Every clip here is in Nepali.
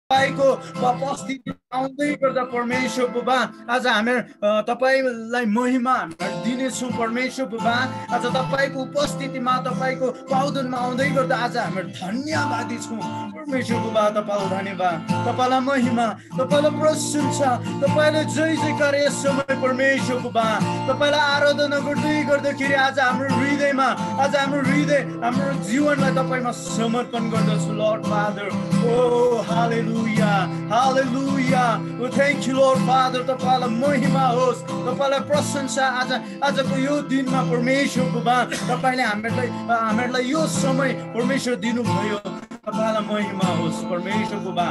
तपाईँको उपस्थिति आउँदै गर्दा परमेश्वर बुबा आज हामी तपाईँलाई महिमा दिनेछौँ परमेश्वर बुबा। आज तपाईँको उपस्थितिमा तपाईँको पाउदनमा आउँदै गर्दा आज हामी धन्यवादी छौँ परमेश्वर बुबा। तपाईँलाई धन्यवाद, तपाईँलाई महिमा, तपाईँलाई प्रशंसा, तपाईँलाई जय जयकार यस समय परमेश्वर बुबा। तपाईँलाई आराधना गर्दै गर्दाखेरि आज हाम्रो हृदयमा, आज हाम्रो हृदय, हाम्रो जीवनलाई तपाईँमा समर्पण गर्दछु Lord Father. Oh Hallelujah, hallelujah. We thank you, Lord Father. तपाईँलाई महिमा होस्, तपाईँलाई प्रशंसा आजको यो दिनमा परमेश्वर बुबा। तपाईँले हामीहरूलाई यो समय परमेश्वर दिनुभयो, तपाईँलाई महिमा होस् परमेश्वर बुबा।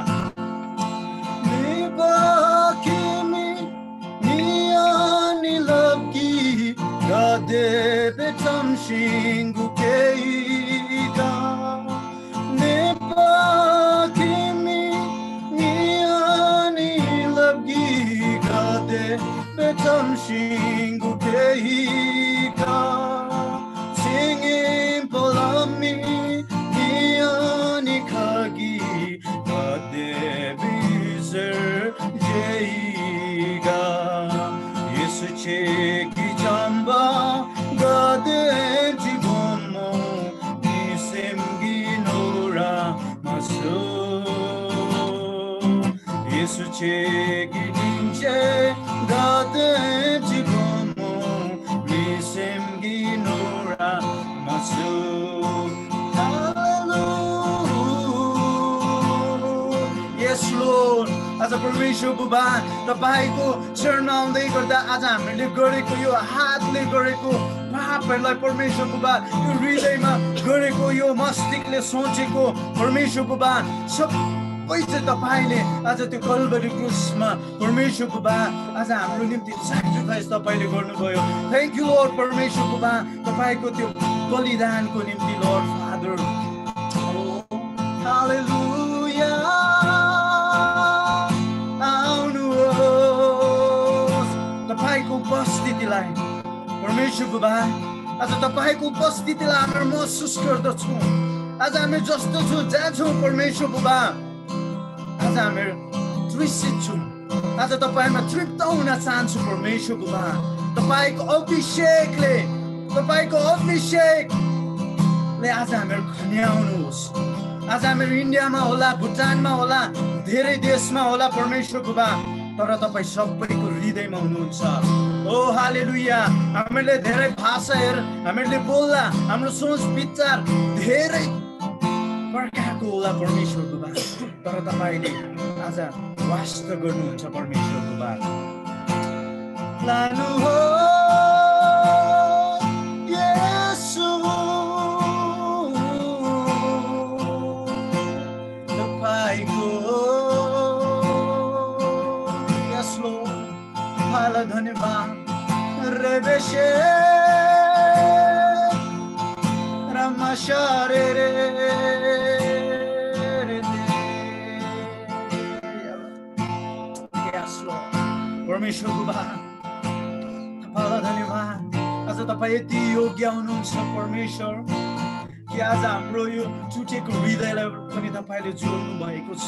Singing polami niani khagi kade bizer jeiga yesu cheki jamba gade jibomo nisemgi nora maso yesu cheki dinche gade jibomo nisemgi nora maso. Yes Lord, आज परमेश्वर बुबा तपाईको चरणमा आउँदै गर्दा आज हामीले गरेको यो हातले गरेको पापहरूलाई परमेश्वर बुबा, यो हृदयमा गरेको यो मस्तिष्कले सोचेको परमेश्वर बुबा सबै चाहिँ तपाईले आज त्यो कल्भरी क्रुसमा परमेश्वर बुबा आज हाम्रो निम्ति स्याक्रिफाइस तपाईले गर्नुभयो। थ्याङ्क यू लर्ड परमेश्वर बुबा, तपाईको त्यो बलिदानको निम्ति लर्ड फादर। हालेलुया तपाईको उपस्थितिलाई परमेश्वर बुबा, आज तपाईको उपस्थितिलाई हामी महसुस गर्दछौँ। आज हामी जस्तो छौँ जहाँ छौँ परमेश्वर बुबा, आज हामी तृषित छौँ। आज तपाईँमा तृप्त हुन चाहन्छु परमेश्वर बुबा। तपाईँको अभिषेकले आज हामीहरू खन्याउनुहोस्। आज हामीहरू इन्डियामा होला, भुटानमा होला, धेरै देशमा होला परमेश्वर बुबा, तर तपाईँ सबैको हृदयमा हुनुहुन्छ। ओ हालेलुया। हामीले धेरै भाषाहरू हामीले बोल्दा हाम्रो सोच विचार धेरै प्रकारको होला परमेश्वर बुबा, तर तपाईले आज वास्त गर्नुहुन्छ परमेश्वर बुबा। लानु हो येशू तपाईको यसलो हाल धन्यवाद रेबेशे रमाशारे रे परमेश्वर बुबा तपाईँलाई धन्यवाद। आज तपाईँ यति योग्य हुनुहुन्छ परमेश्वर कि आज हाम्रो यो टुटेको हृदयलाई पनि तपाईँले जोड्नु भएको छ।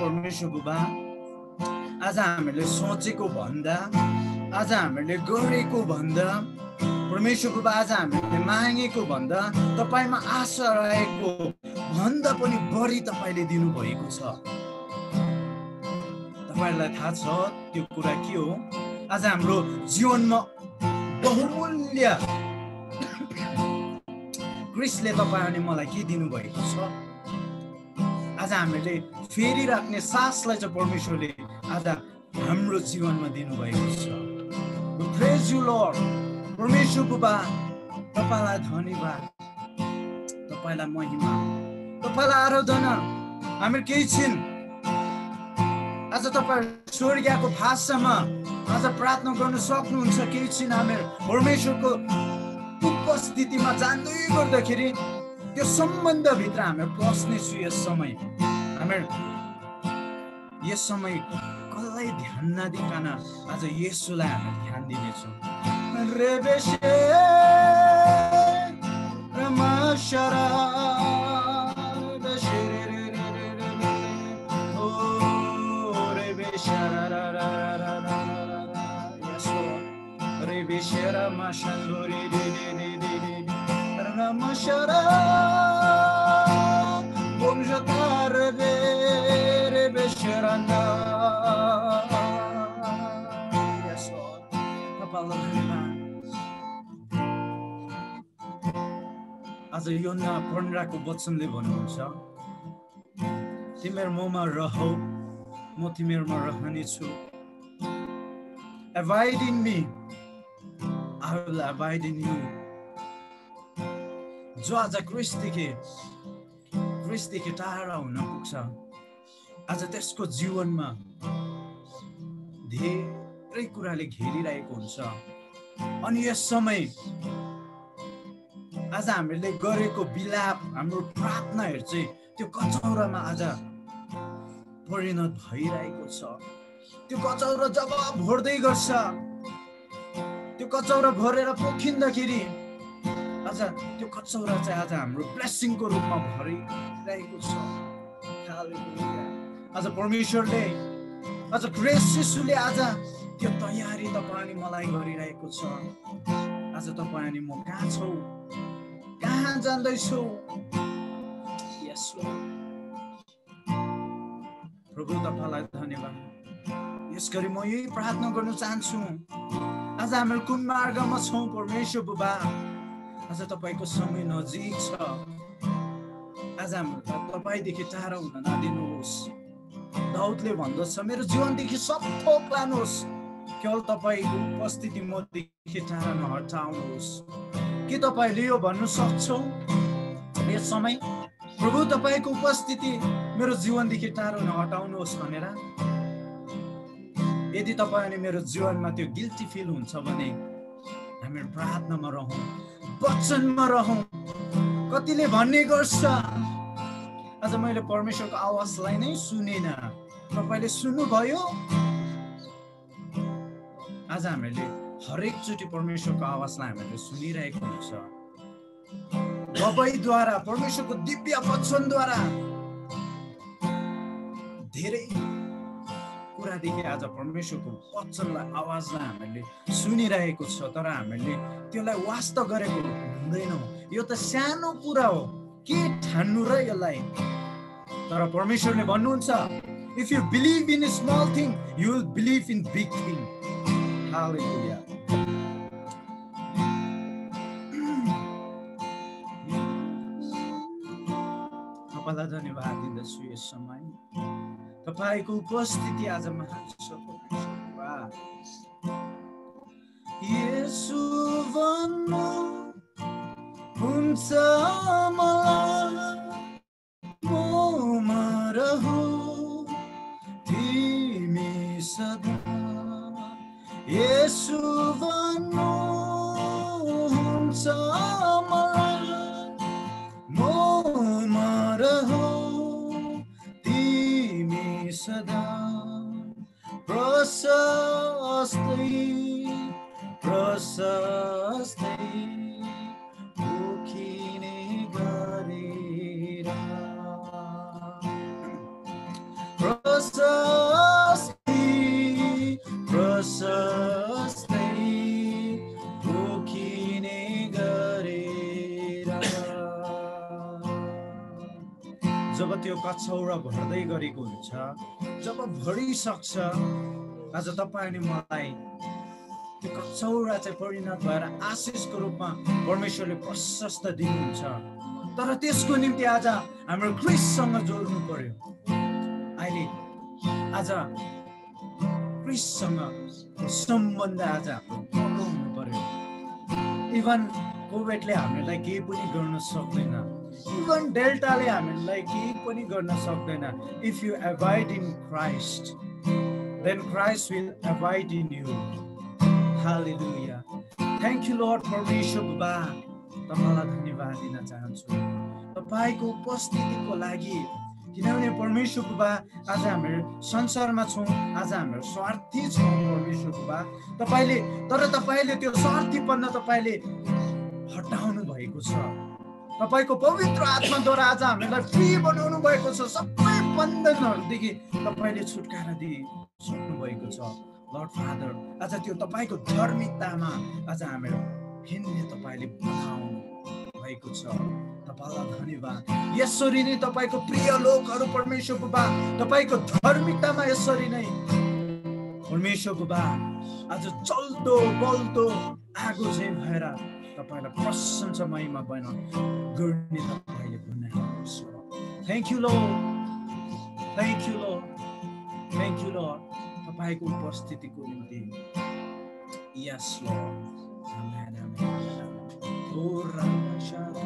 परमेश्वर बुबा, आज हामीले सोचेको भन्दा आज हामीले गरेको भन्दा परमेश्वरको आज हामीले मागेको भन्दा तपाईमा आशा रहेको भन्दा पनि बढी तपाईले दिनुभएको छ। तपाईलाई थाहा छ त्यो कुरा के हो? आज हाम्रो जीवनमा बहुमूल्य क्रिस्टले तपाईँ अनि मलाई के दिनुभएको छ? आज हामीले फेरि राख्ने सासलाई चाहिँ परमेश्वरले आज हाम्रो जीवनमा दिनुभएको छ। प्रेज यु लर्ड। परमेश्वर बुबा तपाईलाई धन्यवाद, तपाईलाई महिमा, तपाईलाई आराधना। हामी केही छिन् आज तपाईँ स्वर्गीयको भाषामा आज प्रार्थना गर्न सक्नुहुन्छ। केही छिन् हामी परमेश्वरको उपस्थितिमा जाँदै गर्दाखेरि त्यो सम्बन्धभित्र हामी पस्नेछु। यस समय हामी यस समय कसलाई ध्यान नदिकन आज येशूलाई हामी ध्यान दिनेछौँ। रेबेशे रमाशरा ओ रेबेशरा यसो रेबेशरा माशंदोरी Ramashara Bonjatar Rebesharanda. Yes, Lord. आज योना 15 को वचनले भन्नुहुन्छ, तिम्रो ममा रहौ, म तिमीमा रहनेछु. Abide in me, I will abide in you. जो आज क्रिस्टदेखि टाढा हुन पुग्छ, आज त्यसको जीवनमा धेरै कुराले घेरिरहेको हुन्छ। अनि यस समय आज हामीले गरेको बिलाप, हाम्रो प्रार्थनाहरू चाहिँ त्यो कचौरामा आज परिणत भइरहेको छ। त्यो कचौरा जब भर्दै गर्छ, त्यो कचौरा भरेर पोखिँदाखेरि आज त्यो कचौरा चाहिँ आज हाम्रो ब्लेसिङको रूपमा भरिरहेको छ। आज परमेश्वरले, आज ग्रेस यीशुले आज त्यो तयारी तपाईँ अनि मलाई गरिरहेको छ। आज तपाईँ अनि म कहाँ छौ, कहाँ जाँदैछौ? यस प्रभु तपाईँलाई धन्यवाद। यसगरी म यही प्रार्थना गर्न चाहन्छु, आज हामी कुन मार्गमा छौँ परमेश्वर बुबा, आज तपाईको समय नजिक छ। आज हामीलाई तपाईदेखि टाढा हुन नदिनुहोस्। दाउदले भन्दछ, मेरो जीवनदेखि सब थोक लानुहोस्, केवल तपाईको उपस्थिति मदेखि टाढा नहटाउनुहोस्। के तपाईले यो भन्नु सक्छौ यस समय, प्रभु तपाईको उपस्थिति मेरो जीवनदेखि टाढा नहटाउनुहोस् भनेर? यदि तपाईँ अनि मेरो जीवनमा त्यो गिल्टी फिल हुन्छ भने हामी प्रार्थनामा रहौँ, वचनमा रहौँ। कतिले भन्ने गर्छ, आज मैले परमेश्वरको आवाजलाई नै सुनेन। तपाईले सुन्नुभयो? आज हामीले हरेक चोटि परमेश्वरको आवाजलाई हामीले सुनिरहेको हुन्छ। गवाईद्वारा, परमेश्वरको दिव्य वचनद्वारा धेरै कुरादेखि आज परमेश्वरको वचनलाई, आवाजलाई हामीले सुनिरहेको छ, तर हामीले त्यसलाई वास्तव गरेको हुँदैनौँ। यो त सानो कुरा हो, के ठान्नु र यसलाई? तर परमेश्वरले भन्नुहुन्छ, if you believe in a small thing, you will believe in big thing. Hallelujah. तपाईँलाई धन्यवाद दिँदछु यस समय। तपाईको उपस्थिति आज महान छ। येशू भन्नु हुन्छ मलाई, ममा रहौ तिमी सदा। येशू भन्नु हुन्छ मलाई, ममा रहौ तिमी सदा। प्रशस्तै प्रशस्तै पोखिने गरेर, प्रशस्तै प्रशस्तै त्यो कचौरा भर्दै गरेको हुन्छ, जब भरिसक्छ, आज तपाईँ अनि मलाई त्यो कचौरा चाहिँ परिणत भएर आशिषको रूपमा परमेश्वरले प्रशस्त दिनुहुन्छ। तर त्यसको निम्ति आज हाम्रो क्रिस्टसँग जोड्नु पर्यो। अहिले आज क्रिस्टसँग सम्बन्ध आज हाम्रो बनाउनु पर्यो। इभन कोभिडले हामीलाई केही पनि गर्न सक्दैन, इभन डेल्टाले हामीलाई केही पनि गर्न सक्दैन। If you abide in Christ, then Christ will abide in you. Hallelujah. Thank you Lord परमेश्वर बाबा, तपाईलाई धन्यवाद दिन चाहन्छु तपाईको उपस्थितिको लागि, किनभने परमेश्वर बाबा आज हामी संसारमा छौँ, आज हाम्रो स्वार्थी छौँ परमेश्वर बाबा तपाईले, तर तपाईले त्यो स्वार्थीपन तपाईले हटाउनु भएको छ। तपाईको पवित्र आत्माद्वारा आज हामीलाई फ्री बनाउनु भएको छ। सबै बन्धनहरूदेखि तपाईले छुटकारा दिनु भएको छ। लर्ड फादर, आज त्यो तपाईको धार्मिकतामा आज हाम्रो हिँड्ने तपाईले बनाउनु भएको छ। तपाईलाई धन्यवाद। यसरी नै तपाईको प्रिय लोकहरू परमेश्वर बाबा तपाईको धार्मिकतामा यसरी नै परमेश्वर बाबा आज चल्दो बल्दो आगो चाहिँ भएर तपाईलाई प्रशंसा महिमा बना गर्ने तपाईले भन्नुहुन्छ। Thank you lord, thank you lord, thank you lord तपाईको उपस्थितिको निम्ति। यस लर्ड, आमेन आमेन। ओ रामशाला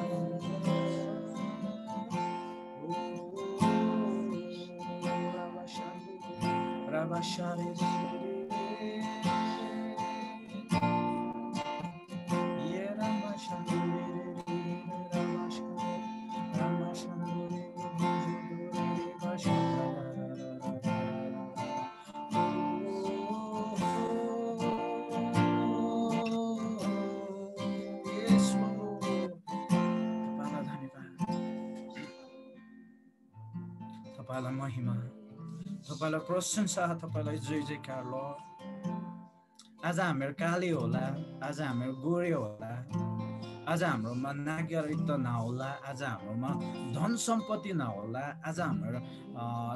रामशाले तपाईलाई महिमा, तपाईलाई प्रशंसा, तपाईलाई जय जयकार लर्ड। आज हाम्रो काले होला, आज हाम्रो गोरे होला, आज हाम्रोमा नागरिकता नहोला, आज हाम्रोमा धन सम्पत्ति नहोला, आज हाम्रो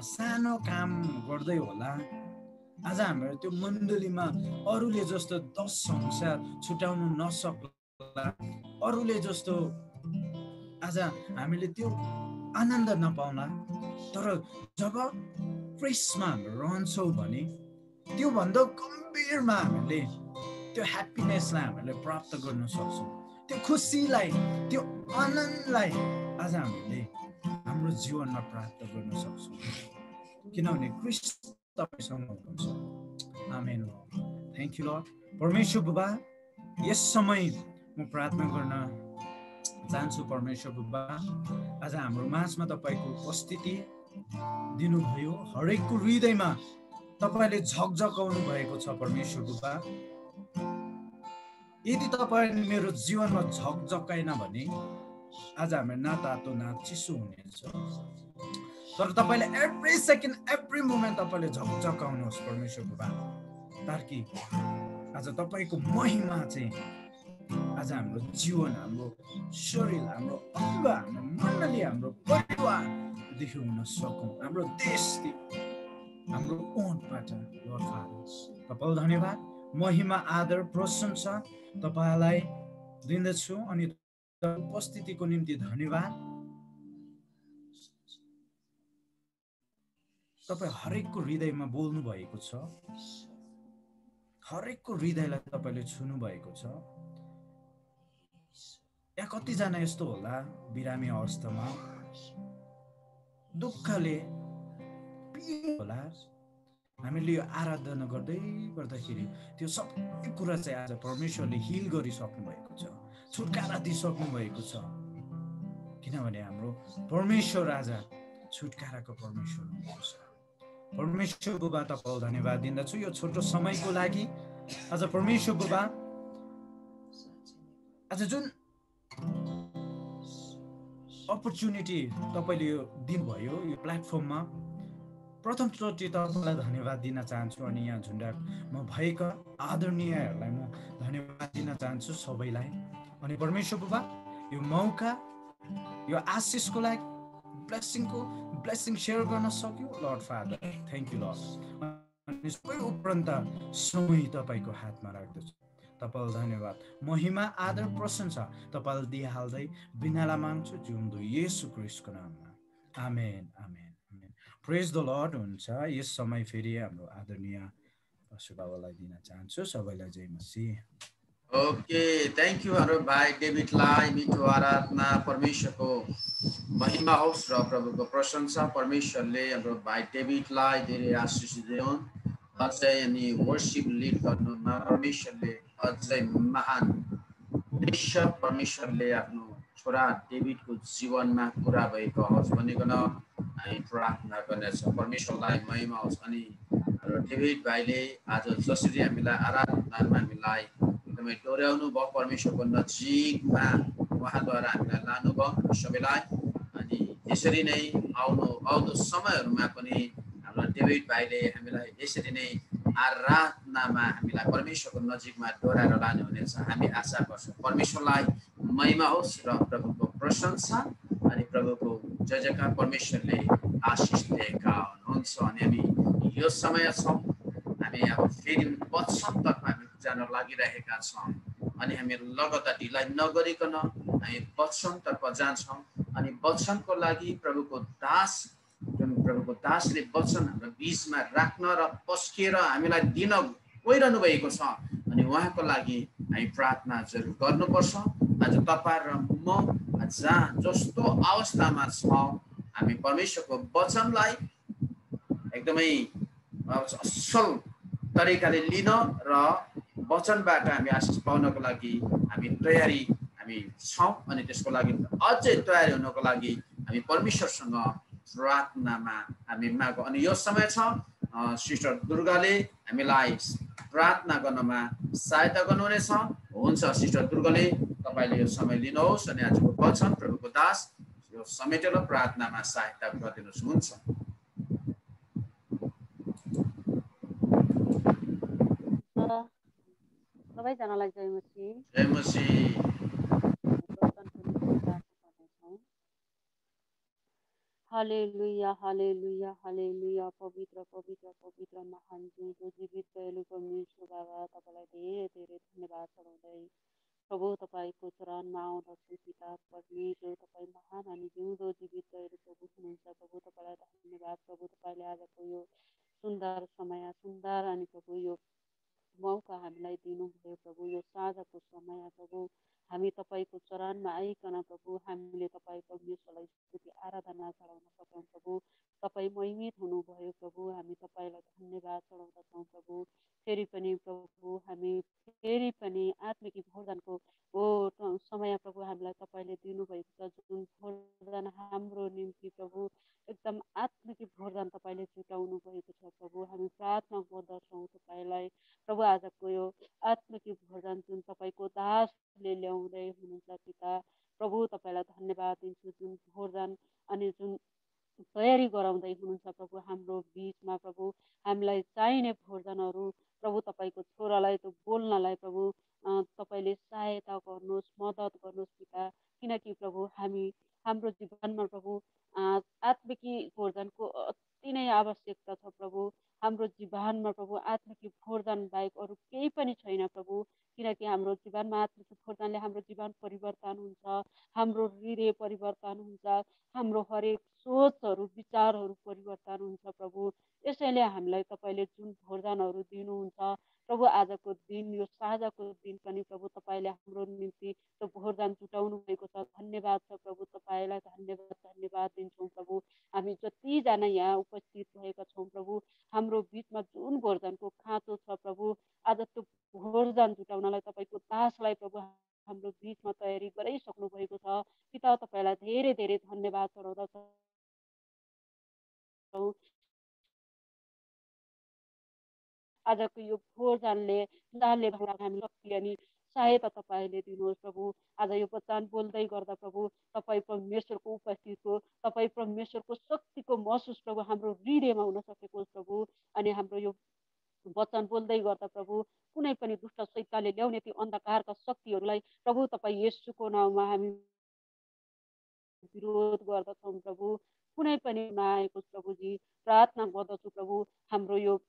सानो काम गर्दै होला, आज हाम्रो त्यो मण्डलीमा अरूले जस्तो 10 संसार छुटाउनु नसक्ला, अरूले जस्तो आज हामीले त्यो आनन्द नपाउला, तर जब क्रिस्टमा हामी रहन्छौँ भने त्यो भन्दा गम्भीरमा हामीले त्यो ह्याप्पिनेसलाई हामीले प्राप्त गर्न सक्छौँ। त्यो खुसीलाई, त्यो आनन्दलाई आज हामीले हाम्रो जीवनमा प्राप्त गर्न सक्छौँ, किनभने क्रिस्ट तपाईसँग हुनुहुन्छ। आमेन। Thank you Lord. परमेश्वर बाबा, यस समय म प्रार्थना गर्न चाहन्छु परमेश्वर बाबा, आज हाम्रो माझमा तपाईको उपस्थिति दिनुभयो। हरेकको हृदयमा तपाईले झकझकाउनु भएको छ परमेश्वर बाबा। यदि तपाईले मेरो जीवनमा झकझकाएन भने आज हामी न तातो न चिसो हुनेछ, तर तपाईले एभ्री सेकेन्ड एभ्री मोमेन्ट तपाईले झकझकाउनुहोस् परमेश्वर बाबा, ताकि आज तपाईको महिमा चाहिँ आज हाम्रो जीवन, हाम्रो शरीर, हाम्रो अङ्ग, हाम्रो मण्डली, हाम्रो परिवारदेखि हुन सकौँ, हाम्रो देशदेखि, हाम्रो ओठबाट। लर्ड फादर, तपाईलाई धन्यवाद, महिमा, आदर, प्रशंसा तपाईलाई दिन्दछु अनि उपस्थितिको निम्ति धन्यवाद। तपाईँ हरेकको हृदयमा बोल्नु भएको छ, हरेकको हृदयलाई तपाईले छुनु भएको छ। या कतिजना यस्तो होला बिरामी अवस्थामा दुःखले होला, हामीले यो आराधना गर्दाखेरि त्यो सबै कुरा चाहिँ आज परमेश्वरले हिल गरिसक्नु भएको छ, छुटकारा दिइसक्नु भएको छ, किनभने हाम्रो परमेश्वर आज छुटकाराको परमेश्वर हुनुहुन्छ। परमेश्वर बाबा तपाईलाई धन्यवाद दिन्दछु यो छोटो समयको लागि। आज परमेश्वर बाबा, आज जुन अपर्च्युनिटी तपाईले यो दिनुभयो यो प्लेटफर्ममा, प्रथमचोटि तपाईलाई धन्यवाद दिन चाहन्छु अनि यहाँ झुन्डामा भएका आदरणीयहरूलाई म धन्यवाद दिन चाहन्छु सबैलाई। अनि परमेश्वर बाबा, यो मौका, यो आशिषको लागि, ब्लेसिङको ब्लेसिङ सेयर गर्न सक्यो lord father, thank you lord. अनि सबै उपरान्त समय तपाईँको हातमा राख्दछु। तपाईँलाई धन्यवाद, महिमा, आदर, प्रशंसा तपाईँलाई दिइहाल्दै बिनाला माग्छु जिउँदो येशू क्रिस्टको नाममा। आमेन आमेन आमेन। प्रेज द लर्ड। हुन्छ यस समय फेरि हाम्रो आदरणीय पशु बाबालाई दिन चाहन्छु। सबैलाई जय मसीह। ओके, थ्याङ्क यू हाम्रो भाइ डेभिडलाई। मिठो आराधना, परमेश्वरको महिमा होस् र प्रभुको प्रशंसा। परमेश्वरले हाम्रो भाइ डेभिडलाई धेरै आशिष दिउन्। अझै अनि वर्शिप लिड गर्नुमा परमेश्वरले अझै महान दृश्य परमेश्वरले आफ्नो छोरा डेभिडको जीवनमा पुरा भएको होस् भनिकन हामी प्रार्थना गर्नेछौँ। परमेश्वरलाई महिमा होस्। अनि डेभिड भाइले आज जसरी हामीलाई आराधनामा हामीलाई एकदमै डोर्याउनु भयो, परमेश्वरको नजिकमा उहाँद्वारा हामीलाई लानुभयो सबैलाई। अनि यसरी नै आउँदो समयहरूमा पनि हाम्रो डेभिड भाइले हामीलाई यसरी नै आराधनामा हामीलाई परमेश्वरको नजिकमा डोराएर लाने हुनेछ हामी आशा गर्छौँ। परमेश्वरलाई महिमा होस् र प्रभुको प्रशंसा अनि प्रभुको जय जयकार परमेश्वरले आशिष दिएका हुनुहुन्छ। अनि हामी यो समय छौँ, हामी अब फेरि वचनतर्फ हामी जान लागिरहेका छौँ। अनि हामी लगातार ढिलाइ नगरिकन हामी वचनतर्फ जान्छौँ। अनि वचनको लागि प्रभुको दासले वचन हाम्रो बीचमा राख्न र पस्किएर हामीलाई दिन गइरहनु भएको छ। अनि उहाँको लागि हामी प्रार्थना जरुर गर्नुपर्छ। आज तपाईँ र म जहाँ जस्तो अवस्थामा छौँ, हामी परमेश्वरको वचनलाई एकदमै असल तरिकाले लिन र वचनबाट हामी आशिष पाउनको लागि हामी तयारी छौँ। अनि त्यसको लागि अझै तयारी हुनको लागि हामी परमेश्वरसँग प्रार्थनामा हामी मागौँ। अनि यो समय छ, सिस्टर दुर्गाले हामीलाई प्रार्थना गर्नमा सहायता गर्नुहुनेछ। हुन्छ सिस्टर दुर्गाले, तपाईँले यो समय लिनुहोस् अनि आजको वचन प्रभुको दास यो समेटेर प्रार्थनामा सहायता गरिदिनुहोस्। हुन्छ। सबैजनालाई जय मसीह। जय मसीह। हालेलुया हालेलुया हालेलुया। पवित्र पवित्र पवित्र महान जिउँदो जीवित दयालु परमेश्वर बाबा, तपाईँलाई धेरै धेरै धन्यवाद चढाउँदै प्रभु तपाईँको चरणमा आउँदछु। पिता परमेश्वर, तपाईँ महान अनि जिउँदो जीवित दयालु प्रभु हुनुहुन्छ। प्रभु तपाईँलाई धन्यवाद। प्रभु तपाईँले आजको यो सुन्दर समय, सुन्दर अनि प्रभु यो मौका हामीलाई दिनुभयो। प्रभु यो साँझको समय प्रभु हामी तपाईँको चरणमा आइकन प्रभु हामीले तपाईँ परमेश्वरलाई स्तुति आराधना चढाउन सकौँ। प्रभु तपाईँ महिमित हुनुभयो। प्रभु हामी तपाईँलाई धन्यवाद चढाउँदछौँ। प्रभु फेरि पनि प्रभु हामी फेरि पनि आत्मिक भोजनको समय प्रभु हामीलाई तपाईँले दिनुभएको छ, जुन भोजन हाम्रो निम्ति प्रभु एकदम आत्मिक भोजन तपाईँले जुटाउनु भएको छ। प्रभु हामी प्रार्थना गर्दछौँ तपाईँलाई प्रभु आजको यो आत्मिक भोजन जुन तपाईँको दासले ल्याउँदै हुनुहुन्छ पिता प्रभु तपाईँलाई धन्यवाद दिन्छु। जुन भोजन अनि जुन तयारी गराउँदै हुनुहुन्छ प्रभु हाम्रो बिचमा प्रभु हामीलाई चाहिने भोजनहरू प्रभु तपाईँको छोरालाई त्यो बोल्नलाई प्रभु तपाईँले सहायता गर्नुहोस्, मद्दत गर्नुहोस् पिता। किनकि प्रभु हाम्रो जीवनमा प्रभु आत्मिक भोजनको अति नै आवश्यकता छ। प्रभु हाम्रो जीवनमा प्रभु आत्मिक भोजन बाहेक अरू केही पनि छैन प्रभु। किनकि हाम्रो जीवनमा आत्मिक भोजनले हाम्रो जीवन परिवर्तन हुन्छ, हाम्रो हृदय परिवर्तन हुन्छ, हाम्रो हरेक सोचहरू विचारहरू परिवर्तन हुन्छ प्रभु। यसैले हामीलाई तपाईँले जुन भोजनहरू दिनुहुन्छ प्रभु आजको दिन, यो साँझको दिन पनि प्रभु तपाईँले हाम्रो निम्ति त्यो भोजन जुटाउनु भएको छ। धन्यवाद छ प्रभु, तपाईँलाई धन्यवाद दिन्छौँ प्रभु। हामी जतिजना यहाँ उपस्थित भएका छौँ प्रभु, हाम्रो बिचमा जुन भोजनको खाँचो छ प्रभु, आज त्यो भोजन जुटाउनलाई तपाईँको दासलाई प्रभु हाम्रो बिचमा तयारी गराइसक्नु भएको छ। पिता तपाईँलाई धेरै धेरै धन्यवाद चढाउँदछौँ। आजको यो भोजनले हामी शक्ति अनि सहायता तपाईँले दिनुहोस् प्रभु। आज यो वचन बोल्दै गर्दा प्रभु तपाईँ परमेश्वरको उपस्थितिको, तपाईँ परमेश्वरको शक्तिको महसुस प्रभु हाम्रो हृदयमा हुन सकेको प्रभु। अनि हाम्रो यो वचन बोल्दै गर्दा प्रभु कुनै पनि दुष्ट शैतानले ल्याउने ती अन्धकारका शक्तिहरूलाई प्रभु तपाईँ येशूको नाममा हामी विरोध गर्दछौँ प्रभु। कुनै पनि नआएको प्रभुजी प्रार्थना गर्दछु प्रभु हाम्रो यो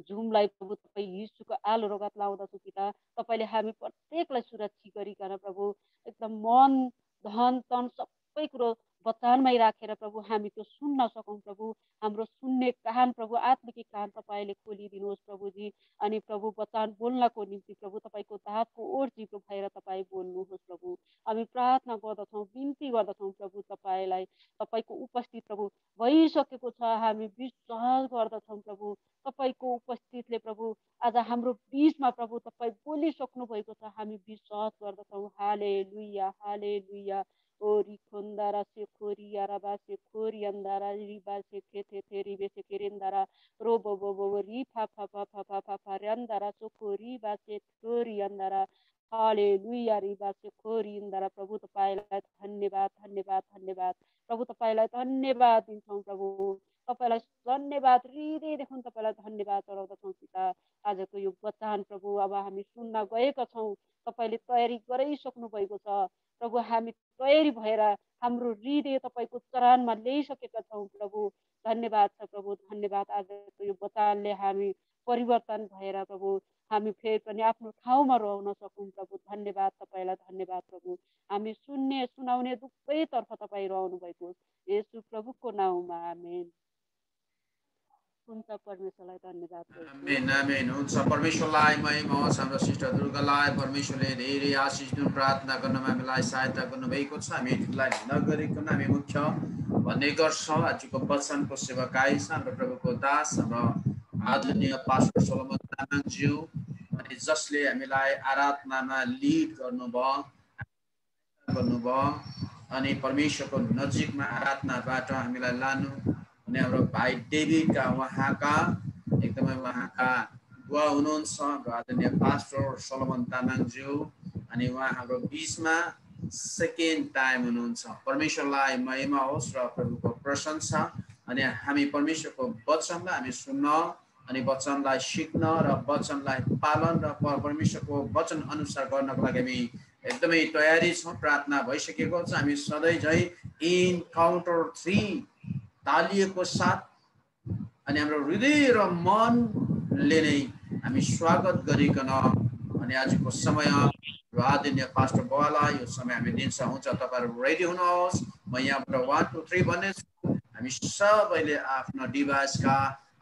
जुमलाई प्रभु तपाईँ यीशुको आलो रगत लाउँदछु पिता तपाईँले हामी प्रत्येकलाई सुरक्षित गरिकन प्रभु एकदम मन धन तन सबै कुरो वचनमै राखेर प्रभु हामी त्यो सुन्न सकौँ प्रभु हाम्रो सुन्ने कान प्रभु आत्मिक कान तपाईँले खोलिदिनुहोस् प्रभुजी अनि प्रभु वचन बोल्नको निम्ति प्रभु तपाईँको दाँतको ओर जिब्रो भएर तपाईँ बोल्नुहोस् प्रभु हामी प्रार्थना गर्दछौँ बिन्ती गर्दछौँ प्रभु तपाईँलाई तपाईँको उपस्थित प्रभु भइसकेको छ हामी विश्वास गर्दछौँ प्रभु तपाईँको उपस्थितले प्रभु आज हाम्रो बिचमा प्रभु तपाईँ बोलिसक्नु भएको छ हामी विश्वास गर्दछौँ हालेलुया हालेलुया ओ रिखोन्दारा से खोरिया रबा से खोरी अंदारा रिबा से खेथे थे रिबे से केरेंदारा रो बो बो बो री फा फा फा फा फा फा फा रेंदारा सो खोरी बा से खोरी अंदारा हालेलुया रिबा से खोरी अंदारा प्रभु तपाईलाई धन्यवाद धन्यवाद धन्यवाद प्रभु तपाईलाई धन्यवाद दिन्छौँ प्रभु तपाईँलाई धन्यवाद हृदयदेखि तपाईँलाई धन्यवाद चढाउँदछौँ पिता आजको यो वचन प्रभु अब हामी सुन्न गएका छौँ तपाईँले तयारी गराइसक्नु भएको छ प्रभु हामी तयारी भएर हाम्रो हृदय तपाईँको चरणमा ल्याइसकेका छौँ प्रभु धन्यवाद छ प्रभु धन्यवाद आजको यो वचनले हामी परिवर्तन भएर प्रभु हामी फेरि पनि आफ्नो ठाउँमा रहन सकौँ प्रभु धन्यवाद तपाईँलाई धन्यवाद प्रभु हामी सुन्ने सुनाउने दुवैतर्फ तपाईँ रहनु भएको येशू प्रभुको नाउँमा आमेन हुन्छ परमेश्वरलाई धन्यवाद आमेन आमेन हुन्छ परमेश्वरलाई महिमा होस् हाम्रो सिस्टर दुर्गालाई परमेश्वरले धेरै आशिष दिनु प्रार्थना गर्नमा हामीलाई सहायता गर्नुभएको छ हामी यसलाई नगरिकन हामी मुख्य भन्ने गर्छौँ आजको वचनको सेवकाई छ हाम्रो प्रभुको दास हाम्रो आदरणीय पास्टर सोलोमन तामाङज्यू अनि जसले हामीलाई आराधनामा लिड गर्नुभयो अनि परमेश्वरको नजिकमा आराधनाबाट हामीलाई लानु अनि हाम्रो भाइ डेभिडका उहाँका एकदमै उहाँका बुवा हुनुहुन्छ आदरणीय पास्टर सोलोमन तामाङज्यू अनि उहाँ हाम्रो बिचमा सेकेन्ड टाइम हुनुहुन्छ परमेश्वरलाई महिमा होस् र प्रभुको प्रशंसा अनि हामी परमेश्वरको वचनलाई हामी सुन्न अनि वचनलाई सिक्न र वचनलाई पालन र परमेश्वरको वचन अनुसार गर्नको लागि हामी एकदमै तयारी छौँ प्रार्थना भइसकेको छ हामी सधैँ झै इन्काउन्टर 3 तालिएको साथ अनि हाम्रो हृदय र मनले नै हामी स्वागत गरिकन अनि आजको समय आदरणीय पास्टर बुवालाई यो समय हामी दिन्छ हुन्छ तपाईहरु रेडी हुनुहोस् म यहाँबाट 1 2 3 भन्नेछु हामी सबैले आफ्नो डिभाइसका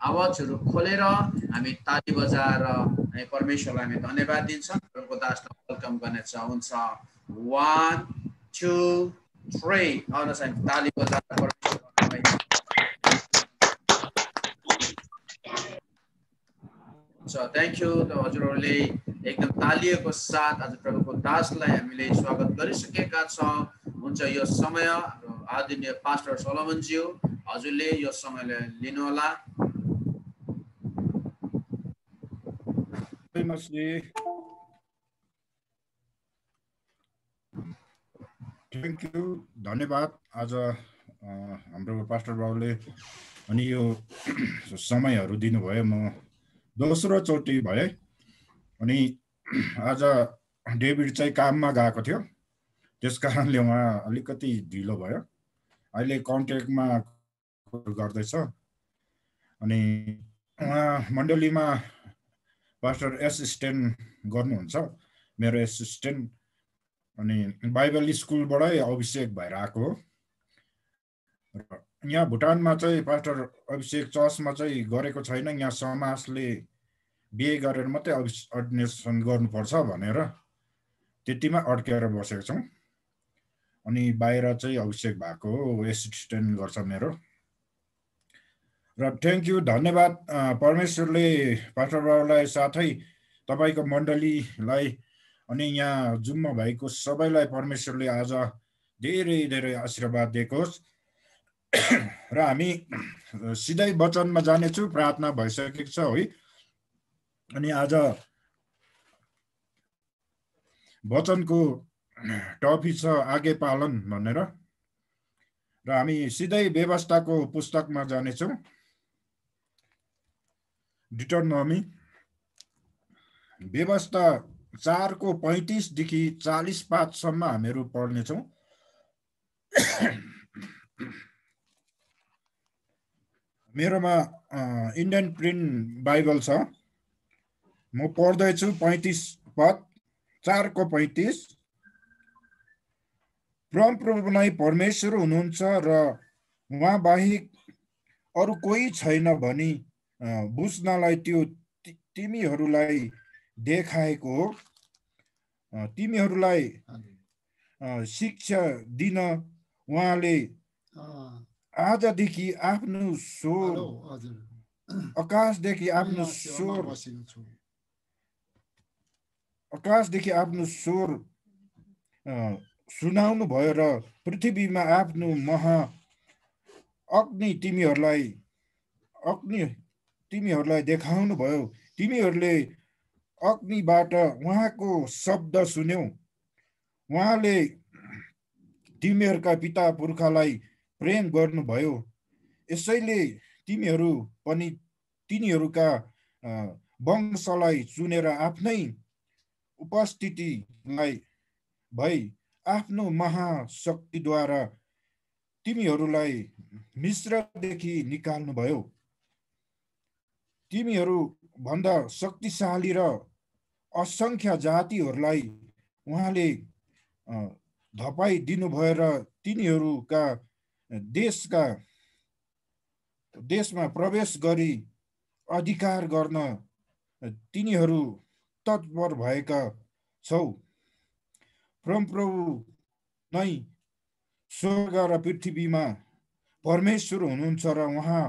आवाजहरू खोलेर हामी ताली बजाएर हामी परमेश्वरलाई हामी धन्यवाद दिन्छौँ प्रभुको दासलाई वेलकम गर्ने छ हुन्छ 1 2 3 आउनुहोस् हामी ताली बजाएर परमेश्वरलाई थ्याङ्क यू हजुरहरूले एकदम तालिएको साथ आज प्रभुको दासलाई हामीले स्वागत गरिसकेका छौँ हुन्छ यो समय आदरणीय पास्टर सोलोमनज्यू हजुरले यो समयलाई लिनु होला थ्याङ्क यू धन्यवाद आज हाम्रो पास्टर बाबुले अनि यो समयहरू दिनुभयो म दोस्रो चोटि भए अनि आज डेभिड चाहिँ काममा गएको थियो त्यसकारणले उहाँ अलिकति ढिलो भयो अहिले कन्ट्याक्टमा गर्दैछ अनि उहाँ मण्डलीमा पास्टर एसिस्टेन्ट गर्नुहुन्छ मेरो एसिस्टेन्ट अनि बाइबल स्कुलबाटै अभिषेक भएर आएको हो यहाँ भुटानमा चाहिँ पास्टर अभिषेक चर्चमा चाहिँ गरेको छैन यहाँ समाजले बिहे गरेर मात्रै अर्डिनेसन गर्नुपर्छ भनेर त्यतिमा अड्केर बसेको छौँ अनि बाहिर चाहिँ अभिषेक भएको हो एसिस्टेन्ट गर्छ मेरो र थ्याङ्क यू धन्यवाद परमेश्वरले पास्टर बाबुलाई साथै तपाईँको मण्डलीलाई अनि यहाँ जुम्मा भएको सबैलाई परमेश्वरले आज धेरै धेरै आशीर्वाद दिएको होस् र हामी सिधै वचनमा जानेछु प्रार्थना भइसकेको छ है अनि आज वचनको टपिक छ आज्ञा पालन भनेर र हामी सिधै व्यवस्थाको पुस्तकमा जानेछौँ डिटरनोमी व्यवस्था 4 को 35 देखि 40 पादसम्म हामीहरू पढ्नेछौँ मेरोमा इन्डियन प्रिन्ट बाइबल छ। म पढ्दैछु 35 पद 4 को 35। परमप्रभु नै परमेश्वर हुनुहुन्छ र उहाँ बाहेक अरू कोही छैन भनी बुझ्नलाई त्यो तिमीहरूलाई देखाएको हो। तिमीहरूलाई शिक्षा दिन उहाँले आजदेखि आफ्नो स्वर आकाशदेखि आफ्नो स्वर सुनाउनु भयो र पृथ्वीमा आफ्नो महा अग्नि तिमीहरूलाई देखाउनु भयो। तिमीहरूले अग्निबाट उहाँको शब्द सुन्यौ। उहाँले तिमीहरूका पिता पुर्खालाई प्रेम गर्नुभयो। यसैले तिमीहरू पनि तिनीहरूका वंशलाई चुनेर आफ्नै उपस्थितिलाई भई आफ्नो महाशक्तिद्वारा तिमीहरूलाई मिस्रदेखि निकाल्नुभयो। तिमीहरू भन्दा शक्तिशाली र असंख्य जातिहरूलाई उहाँले धपाई दिनुभयो र तिनीहरूका देशमा प्रवेश गरी अधिकार गर्न तिनीहरू तत्पर भएका छौ। परमप्रभु नै स्वर्ग र पृथ्वीमा परमेश्वर हुनुहुन्छ र उहाँ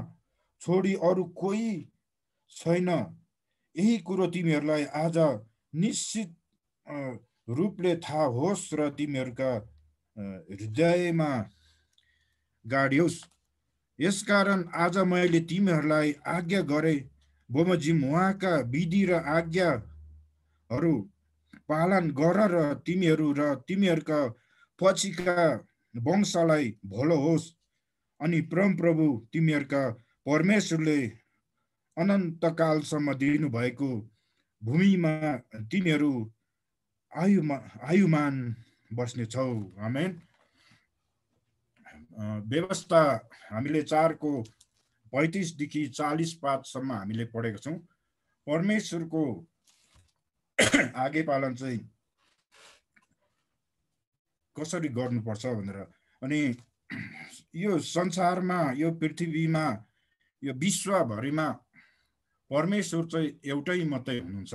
छोडी अरू कोही छैन। यही कुरो तिमीहरूलाई आज निश्चित रूपले थाहा होस् र तिमीहरूका हृदयमा गाडियोस्। यसकारण आज मैले तिमीहरूलाई आज्ञा गरे बमोजिम उहाँका विधि र आज्ञाहरू पालन गर र तिमीहरूका पछिका वंशलाई भलो होस्। अनि परमप्रभु तिमीहरूका परमेश्वरले अनन्तकालसम्म दिनुभएको भूमिमा तिमीहरू आयुमान बस्नेछौ। आमेन। व्यवस्था हामीले 4 को 35 देखि 40 पादसम्म हामीले पढेका छौँ। परमेश्वरको आज्ञा पालन चाहिँ कसरी गर्नुपर्छ भनेर। अनि यो संसारमा, यो पृथ्वीमा, यो विश्वभरिमा परमेश्वर चाहिँ एउटै मात्रै हुनुहुन्छ।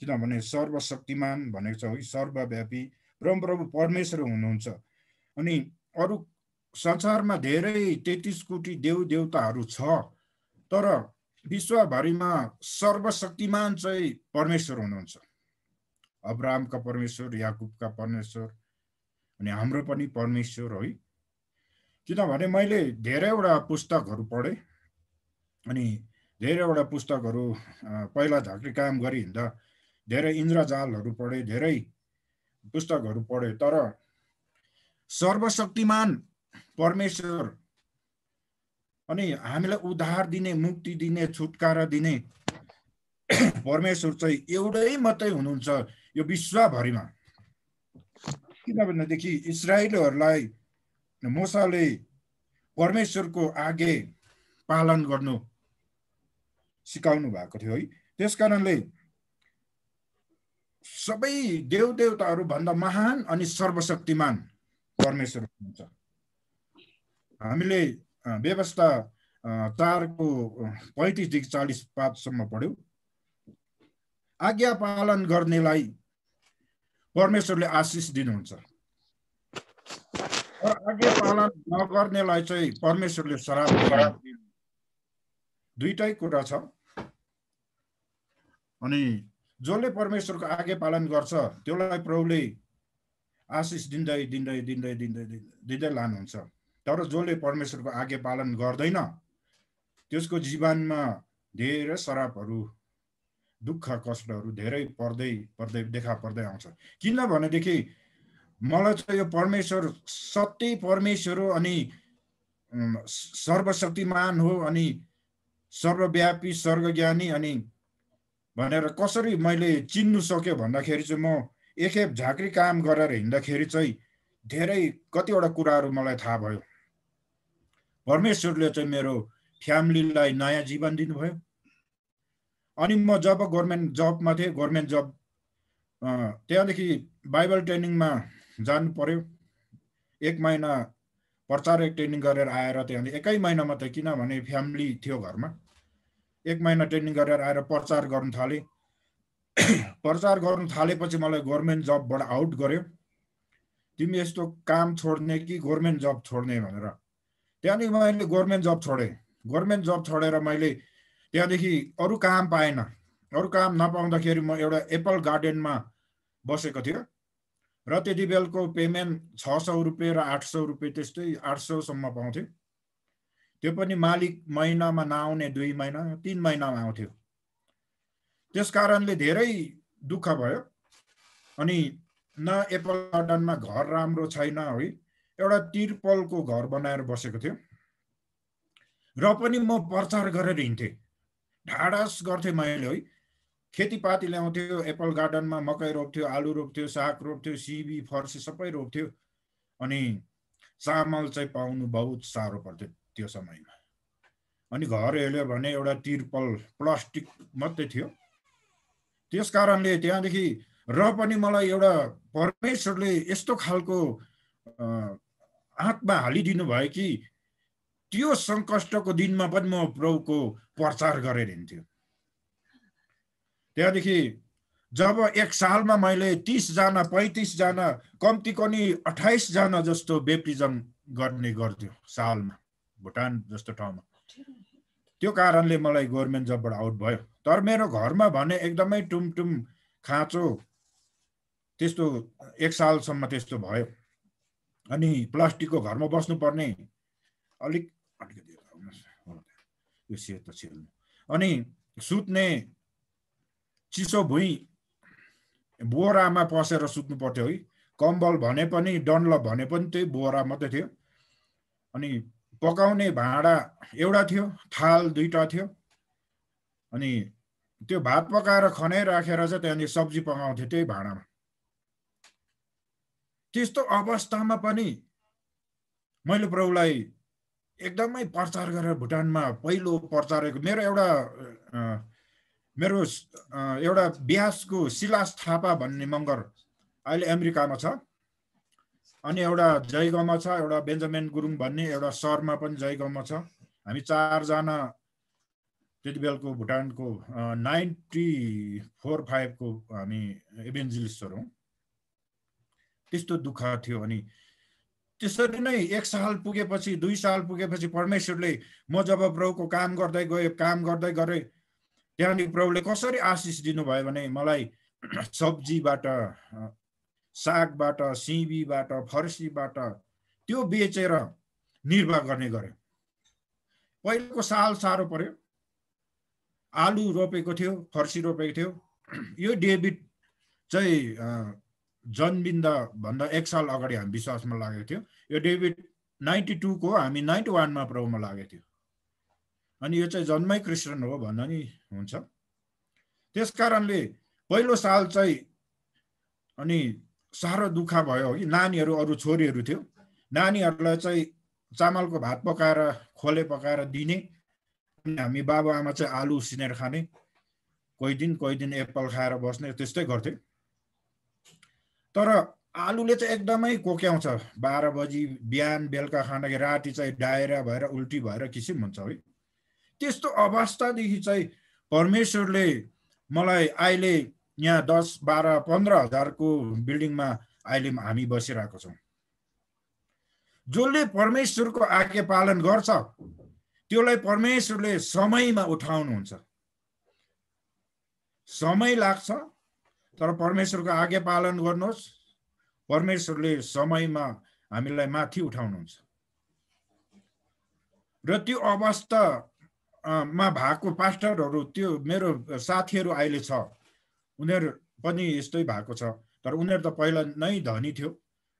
किनभने सर्वशक्तिमान भनेको छ है, सर्वव्यापी परमप्रभु परमेश्वर हुनुहुन्छ। अनि अरू संसारमा धेरै 33 कोटी देवदेवताहरू छ, तर विश्वभरिमा सर्वशक्तिमान चाहिँ परमेश्वर हुनुहुन्छ। अब्राहमका परमेश्वर, याकुबका परमेश्वर अनि हाम्रो पनि परमेश्वर है। किनभने मैले धेरैवटा पुस्तकहरू पढेँ। अनि धेरैवटा पुस्तकहरू पहिला झाँक्री काम गरी हिँड्दा धेरै इन्द्रजालहरू पढेँ, धेरै पुस्तकहरू पढेँ। तर सर्वशक्तिमान परमेश्वर अनि हामीलाई उद्धार दिने, मुक्ति दिने, छुटकारा दिने परमेश्वर चाहिँ एउटै मात्रै हुनुहुन्छ यो विश्वभरिमा। किनभनेदेखि इस्राएलीहरूलाई मूसाले परमेश्वरको आज्ञा पालन गर्नु सिकाउनु भएको थियो है। त्यसकारणले सबै देवदेवताहरू भन्दा महान अनि सर्वशक्तिमान परमेश्वर हुनुहुन्छ। हामीले व्यवस्था 4 को 35 देखि 40 पादसम्म पढ्यौं। आज्ञा पालन गर्नेलाई परमेश्वरले आशिष दिनुहुन्छ, र आज्ञा पालन नगर्नेलाई चाहिँ परमेश्वरले श्राप दिनुहुन्छ। दुईटै कुरा छ। अनि जसले परमेश्वरको आज्ञा पालन गर्छ त्यसलाई प्रभुले आशिष दिँदै दिँदै दिँदै दिँदै दिँदै लानुहुन्छ। तर जसले परमेश्वरको आज्ञा पालन गर्दैन त्यसको जीवनमा धेरै श्रापहरू, दुःख कष्टहरू धेरै पर्दै देखा पर्दै आउँछ। किनभनेदेखि मलाई चाहिँ यो परमेश्वर सत्य परमेश्वर हो, अनि सर्वशक्तिमान हो, अनि सर्वव्यापी सर्वज्ञानी अनि भनेर कसरी मैले चिन्नु सक्यो भन्दाखेरि चाहिँ म एकखेप झाँक्री काम गरेर हिँड्दाखेरि चाहिँ धेरै कतिवटा कुराहरू मलाई थाहा भयो। परमेश्वरले चाहिँ मेरो फ्यामिलीलाई नयाँ जीवन दिनुभयो। अनि म जब गभर्मेन्ट जबमा थिएँ, गभर्मेन्ट जब त्यहाँदेखि बाइबल ट्रेनिङमा जानु पर्यो। 1 महिना प्रचारक ट्रेनिङ गरेर आएर त्यहाँदेखि 1 महिना मात्रै, किनभने फ्यामिली थियो घरमा। 1 महिना ट्रेनिङ गरेर आएर प्रचार गर्न थालेँ। प्रचार गर्न थालेपछि मलाई गभर्मेन्ट जबबाट आउट गर्यो। तिमी यस्तो काम छोड्ने कि गभर्मेन्ट जब छोड्ने भनेर। त्यहाँदेखि मैले गभर्मेन्ट जब छोडेँ। गभर्मेन्ट जब छोडेर मैले त्यहाँदेखि अरू काम पाएन। अरू काम नपाउँदाखेरि म एउटा एप्पल गार्डनमा बसेको थियो र त्यति बेलको पेमेन्ट 600 रुपियाँ र 800 रुपियाँ, त्यस्तै 800 सम्म पाउँथ्यो। त्यो पनि मालिक महिनामा नआउने 2 महिना 3 महिनामा आउँथ्यो। त्यस कारणले धेरै दुःख भयो। अनि न एप्पल गार्डनमा घर राम्रो छैन है, एउटा तिरपलको घर बनाएर बसेको थियो। र पनि म प्रचार गरेर हिँड्थेँ, ढाडस गर्थेँ मैले है। खेतीपाती ल्याउँथ्यो, एप्पल गार्डनमा मकै रोप्थ्यो, आलु रोप्थ्यो, साग रोप्थ्यो, सिबी फर्सी सबै रोप्थ्यो। अनि चामल चाहिँ पाउनु बहुत साह्रो पर्थ्यो त्यो समयमा। अनि घर हेऱ्यो भने एउटा तिरपल प्लास्टिक मात्रै थियो। त्यस कारणले त्यहाँदेखि र पनि मलाई एउटा परमेश्वरले यस्तो खालको आत्मा हालिदिनु भयो कि त्यो सङ्कष्टको दिनमा पनि म प्रभुको प्रचार गरेर हिँड्थ्यो। त्यहाँदेखि जब 1 सालमा मैले 30 जना 35 जना कम्ती कनी 28 जना जस्तो बेप्टिजम गर्ने गर्थ्यो सालमा, भुटान जस्तो ठाउँमा। त्यो कारणले मलाई गभर्मेन्ट जबबाट आउट भयो। तर मेरो घरमा भने एकदमै टुमटुम खाँचो, त्यस्तो 1 सालसम्म त्यस्तो भयो। अनि प्लास्टिकको घरमा बस्नुपर्ने, अलिकति यो सेतो छिल्नु, अनि सुत्ने चिसो भुइँ बोरामा पसेर सुत्नु पर्थ्यो है। कम्बल भने पनि डनलप भने पनि त्यही बोरा मात्रै थियो। अनि पकाउने भाँडा एउटा थियो, थाल 2टा थियो। अनि त्यो भात पकाएर खनाइराखेर चाहिँ त्यहाँदेखि सब्जी पकाउँथ्यो त्यही भाँडामा। त्यस्तो अवस्थामा पनि मैले प्रभुलाई एकदमै प्रचार गरेर भुटानमा पहिलो प्रचारको मेरो एउटा ब्यासको सिलास थापा भन्ने मगर अहिले अमेरिकामा छ। अनि एउटा जयगाउँमा छ, एउटा बेन्जामिन गुरुङ भन्ने एउटा शर्मा पनि जयगाउँमा छ। हामी 4 जना त्यति बेलको भुटानको 94-5 को हामी इभेन्जलिस्टहरू हौँ। त्यस्तो दुःख थियो। अनि त्यसरी नै 1 साल पुगेपछि 2 साल पुगेपछि परमेश्वरले म जब प्रभुको काम गर्दै गएँ त्यहाँदेखि प्रभुले कसरी आशिष दिनुभयो भने मलाई सब्जीबाट, सागबाट, सिबीबाट, फर्सीबाट त्यो बेचेर निर्वाह गर्ने गरे। पहिलोको साल साह्रो पर्यो। आलु रोपेको थियो, फर्सी रोपेको थियो। यो डेभिड चाहिँ जन्मिँदा भन्दा 1 साल अगाडि हामी विश्वासमा लागेको थियो। यो डेभिड 92 को, हामी 91 मा प्रभुमा लागेको थियो। अनि यो चाहिँ जन्मै क्रिस्चियन हो भन्दा नि हुन्छ। त्यस कारणले पहिलो साल चाहिँ अनि साह्रो दुःख भयो कि नानीहरू, अरू छोरीहरू थियो, नानीहरूलाई चाहिँ चामलको भात पकाएर खोले पकाएर दिने। अनि हामी बाबुआमा चाहिँ आलु उसिनेर खाने, कोही दिन एप्पल खाएर बस्ने, त्यस्तै गर्थे। तर आलुले चाहिँ एकदमै कोक्याउँछ। 12 बजी बिहान बेलुका खाँदाखेरि राति चाहिँ डायरिया भएर उल्टी भएर किसिम हुन्छ है। त्यस्तो अवस्थादेखि चाहिँ परमेश्वरले मलाई अहिले यहाँ 10, 12, 15 हजारको बिल्डिङमा अहिले हामी बसिरहेको छौँ। जसले परमेश्वरको आज्ञा पालन गर्छ त्यसलाई परमेश्वरले समयमा उठाउनुहुन्छ। समय लाग्छ तर परमेश्वरको आज्ञा पालन गर्नुहोस्, परमेश्वरले समयमा हामीलाई माथि उठाउनुहुन्छ। र त्यो अवस्थामा भएको पास्टरहरू, त्यो मेरो साथीहरू अहिले छ, उनीहरू पनि यस्तै भएको छ। तर उनीहरू त पहिला नै धनी थियो।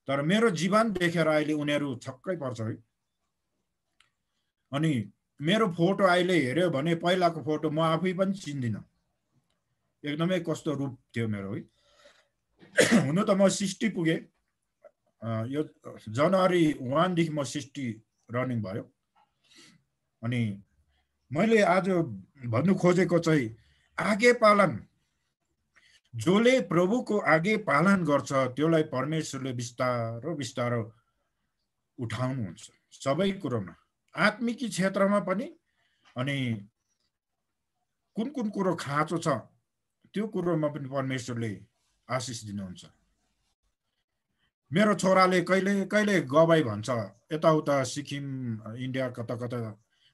तर मेरो जीवन देखेर अहिले उनीहरू छक्कै पर्छ है। अनि मेरो फोटो अहिले हेऱ्यो भने पहिलाको फोटो म आफै पनि चिन्दिनँ। एकदमै कस्तो रूप थियो मेरो है। हुन त म 60 पुगेँ। यो जनवरी 1 देखि म 60 रनिङ भयो। अनि मैले आज भन्नु खोजेको चाहिँ आगे पालन, जसले प्रभुको आगे पालन गर्छ त्यसलाई परमेश्वरले बिस्तारो बिस्तारो उठाउनुहुन्छ सबै कुरोमा, आत्मिकी क्षेत्रमा पनि। अनि कुन कुन कुरो खाँचो छ त्यो कुरोमा पनि परमेश्वरले आशिष दिनुहुन्छ। मेरो छोराले कहिले कहिले गवाई भन्छ, यताउता सिक्किम, इन्डिया, कता कता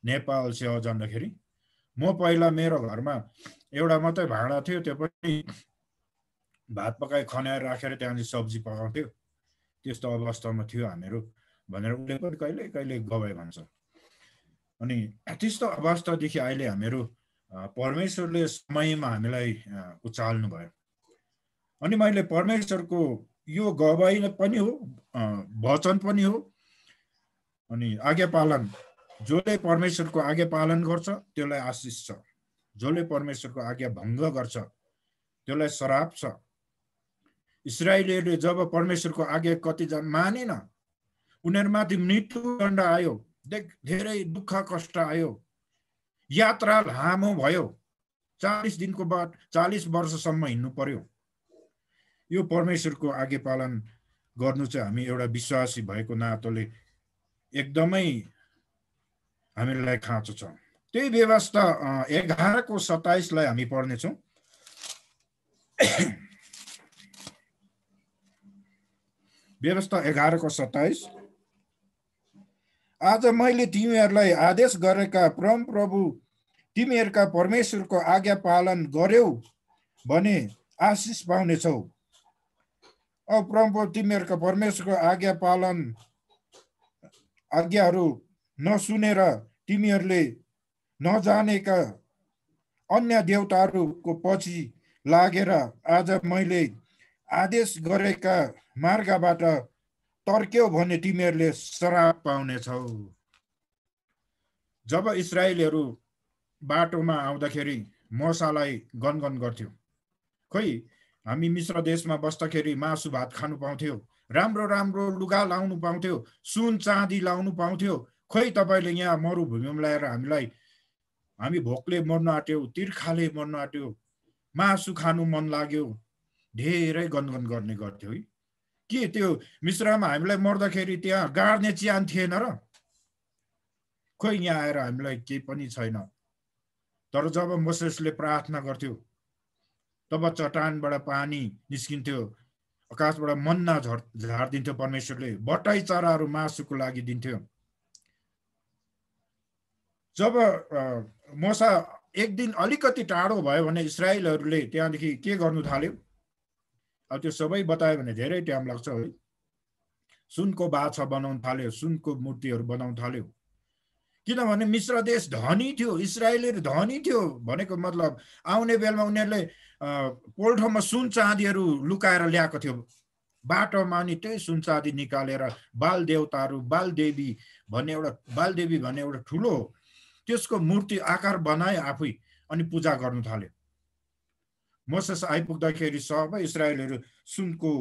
नेपाल सेवा जाँदाखेरि म पहिला मेरो घरमा एउटा मात्रै भाँडा थियो, त्यो पनि भात पकाइ खनाएर राखेर त्यहाँदेखि सब्जी पकाउँथ्यो, त्यस्तो अवस्थामा थियो हामीहरू भनेर उसले पनि कहिले कहिले गवाई भन्छ। अनि त्यस्तो अवस्थादेखि अहिले हामीहरू परमेश्वरले समयमा हामीलाई उचाल्नु भयो। अनि मैले परमेश्वरको यो गवाई पनि हो, वचन पनि हो। अनि आज्ञा पालन, जसले परमेश्वरको आज्ञा पालन गर्छ त्यसलाई आशिष छ, जसले परमेश्वरको आज्ञा भङ्ग गर्छ त्यसलाई श्राप छ। इस्राएलीहरूले जब परमेश्वरको आज्ञा कतिजना मानेन, उनीहरूमाथि मृत्युदण्ड आयो, धेरै दुःख कष्ट आयो, यात्रा लामो भयो, 40 दिनको बाद 40 वर्षसम्म हिँड्नु पर्यो। यो परमेश्वरको आज्ञा पालन गर्नु चाहिँ हामी एउटा विश्वासी भएको नाताले एकदमै हामीलाई खाँचो छ। त्यही व्यवस्था 11:27 लाई हामी पढ्नेछौँ। व्यवस्था 11:27। आज मैले तिमीहरूलाई आदेश गरेका परमप्रभु तिमीहरूका परमेश्वरको आज्ञा पालन गर्यौ भने आशिष पाउनेछौ। अब परमप्रभु तिमीहरूका परमेश्वरको आज्ञा पालन आज्ञाहरू नसुनेर तिमीहरूले नजानेका अन्य देवताहरूको पछि लागेर आज मैले आदेश गरेका मार्गबाट तर्क्यौ भने तिमीहरूले श्राप पाउनेछौ। जब इस्राएलीहरू बाटोमा आउँदाखेरि मोसालाई गनगन गर्थ्यो, खोइ हामी मिश्र देशमा बस्दाखेरि मासु भात खानु पाउँथ्यो, राम्रो राम्रो लुगा लाउनु पाउँथ्यो, सुन चाँदी लाउनु पाउँथ्यो। खोइ तपाईँले यहाँ मरुभूमिमा ल्याएर हामी भोकले मर्न आँट्यौ, तिर्खाले मर्न आँट्यो, मासु खानु मन लाग्यो, धेरै गनगन गर्ने गर्थ्यो है। के त्यो मिश्रमा हामीलाई मर्दाखेरि त्यहाँ गाड्ने च्यान थिएन र? खोइ यहाँ आएर हामीलाई केही पनि छैन। तर जब मोसेसले प्रार्थना गर्थ्यो तब चट्टानबाट पानी निस्किन्थ्यो, आकाशबाट मन्ना झारिदिन्थ्यो परमेश्वरले, बटाई चराहरू मासुको लागि दिन्थ्यो। जब मोसा एक दिन अलिकति टाढो भयो भने इस्राएलहरूले त्यहाँदेखि के गर्नु थाल्यो? अब त्यो सबै बतायो भने धेरै टाइम लाग्छ है। सुनको बाछा बनाउन थाल्यो, सुनको मूर्तिहरू बनाउन थाल्यो। किनभने मिश्र देश धनी थियो, इस्राएलीहरू धनी थियो भनेको मतलब आउने बेलामा उनीहरूले पोल्ठोमा सुन चाँदीहरू लुकाएर ल्याएको थियो बाटोमा। अनि त्यही सुन चाँदी निकालेर बाल देवताहरू, बालदेवी भन्ने एउटा ठुलो त्यसको मूर्ति आकार बनाए आफै अनि पूजा गर्नु थाल्यो। मोसेस आइपुग्दाखेरि सबै इस्राएलहरू सुनको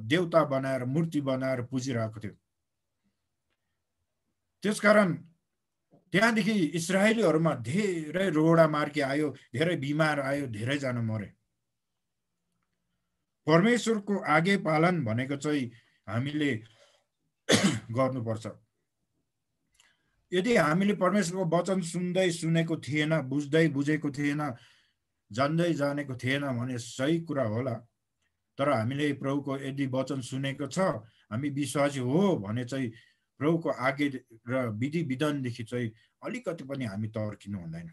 देवता बनाएर मूर्ति बनाएर पुजिरहेको थियो। त्यसकारण त्यहाँदेखि इस्राएलीहरूमा धेरै रोडा मार्गी आयो, धेरै बिमार आयो, धेरैजना मरे। परमेश्वरको आज्ञा पालन भनेको चाहिँ हामीले गर्नुपर्छ। यदि हामीले परमेश्वरको वचन सुन्दै सुनेको थिएन, बुझ्दै बुझेको थिएन, जान्दै जानेको थिएन भने सही कुरा होला। तर हामीले प्रभुको यदि वचन सुनेको छ, हामी विश्वासी हो भने चाहिँ प्रभुको आज्ञा र विधि विधानदेखि चाहिँ अलिकति पनि हामी तर्किनु हुँदैन।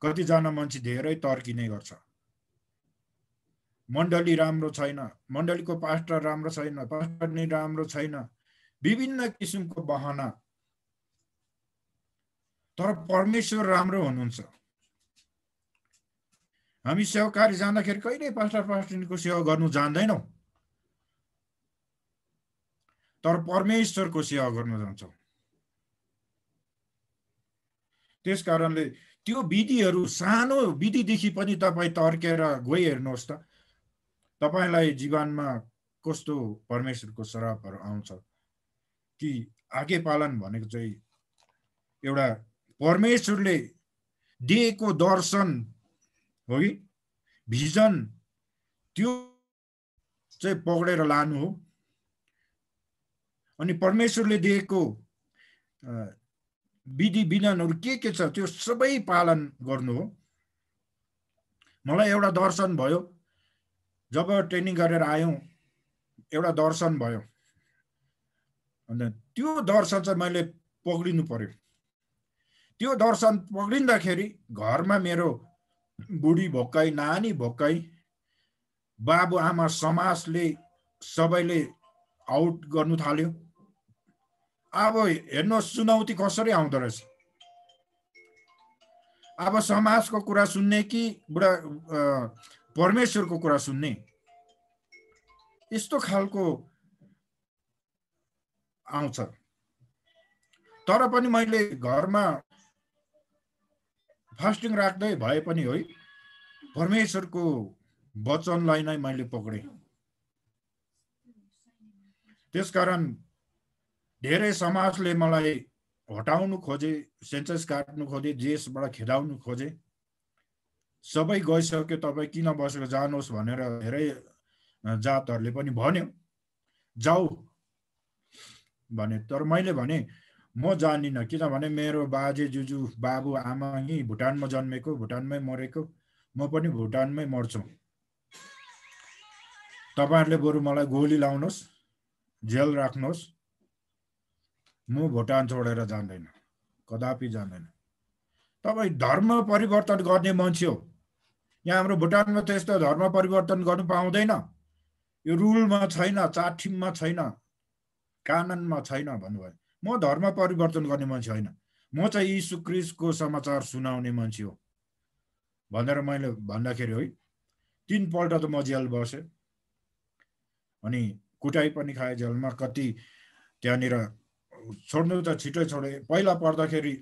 कतिजना मान्छे धेरै तर्किने गर्छ। मण्डली राम्रो छैन, मण्डलीको पास्टर राम्रो छैन, पास्टर नि राम्रो छैन, विभिन्न किसिमको बहाना। तर परमेश्वर राम्रो हुनुहुन्छ। हामी सेवाकारी जाँदाखेरि कहिले पास्टर पास्टरको सेवा गर्नु जान्दैनौँ, तर परमेश्वरको सेवा गर्न जान्छौँ। त्यस कारणले त्यो विधिहरू, सानो विधिदेखि पनि तपाईँ तर्केर गइ हेर्नुहोस् त, तपाईँलाई जीवनमा कस्तो परमेश्वरको श्रापहरू आउँछ। कि आज्ञा पालन भनेको चाहिँ एउटा परमेश्वरले दिएको दर्शन हो कि भिजन त्यो चाहिँ पक्रेर लानु हो। अनि परमेश्वरले दिएको विधि विधानहरू के छ त्यो सबै पालन गर्नु हो। मलाई एउटा दर्शन भयो, जब ट्रेनिङ गरेर आयौँ एउटा दर्शन भयो, अन्त त्यो दर्शन चाहिँ मैले पक्रिनु पर्यो। त्यो दर्शन पक्रिँदाखेरि घरमा मेरो बुढी भोक्काई, नानी भोक्काई, बाबुआमा, समाजले सबैले आउट गर्नु थाल्यो। अब हेर्नुहोस् चुनौती कसरी आउँदो रहेछ। अब समाजको कुरा सुन्ने कि बुढा परमेश्वरको कुरा सुन्ने, यस्तो खालको आउँछ। तर पनि मैले घरमा फास्टिङ राख्दै भए पनि है परमेश्वरको वचनलाई नै मैले पक्रेँ। त्यसकारण धेरै समाजले मलाई हटाउनु खोजे, सेन्सस काट्नु खोजे, देशबाट खेदाउनु खोजे। सबै गइसक्यो, तपाईँ किन बसेर जानुहोस् भनेर धेरै जातहरूले पनि भन्यो जाऊ भने। तर मैले भने म जान्दिनँ, किनभने मेरो बाजे जुजु बाबु आमा यहीँ भुटानमा जन्मेको, भुटानमै मरेको, म पनि भुटानमै मर्छु। तपाईँहरूले बरु मलाई गोली लाउनुहोस्, जेल राख्नुहोस्, म भुटान छोडेर जान्दैन, कदापि जान्दैन। तपाईँ धर्म परिवर्तन गर्ने मान्छे हो। यहाँ हाम्रो भुटानमा त यस्तो धर्म परिवर्तन गर्नु पाउँदैन, यो रुलमा छैन, चाठिममा छैन, कानुनमा छैन भन्नुभयो। म धर्म परिवर्तन गर्ने मान्छे होइन, म चाहिँ यीशु ख्रीष्टको समाचार सुनाउने मान्छे हो भनेर मैले भन्दाखेरि है 3 पल्ट त म जेल बसेँ। अनि कुटाइ पनि खाएँ जेलमा। कति त्यहाँनिर छोड्नु त छिटै छोडे। पहिला पर्दाखेरि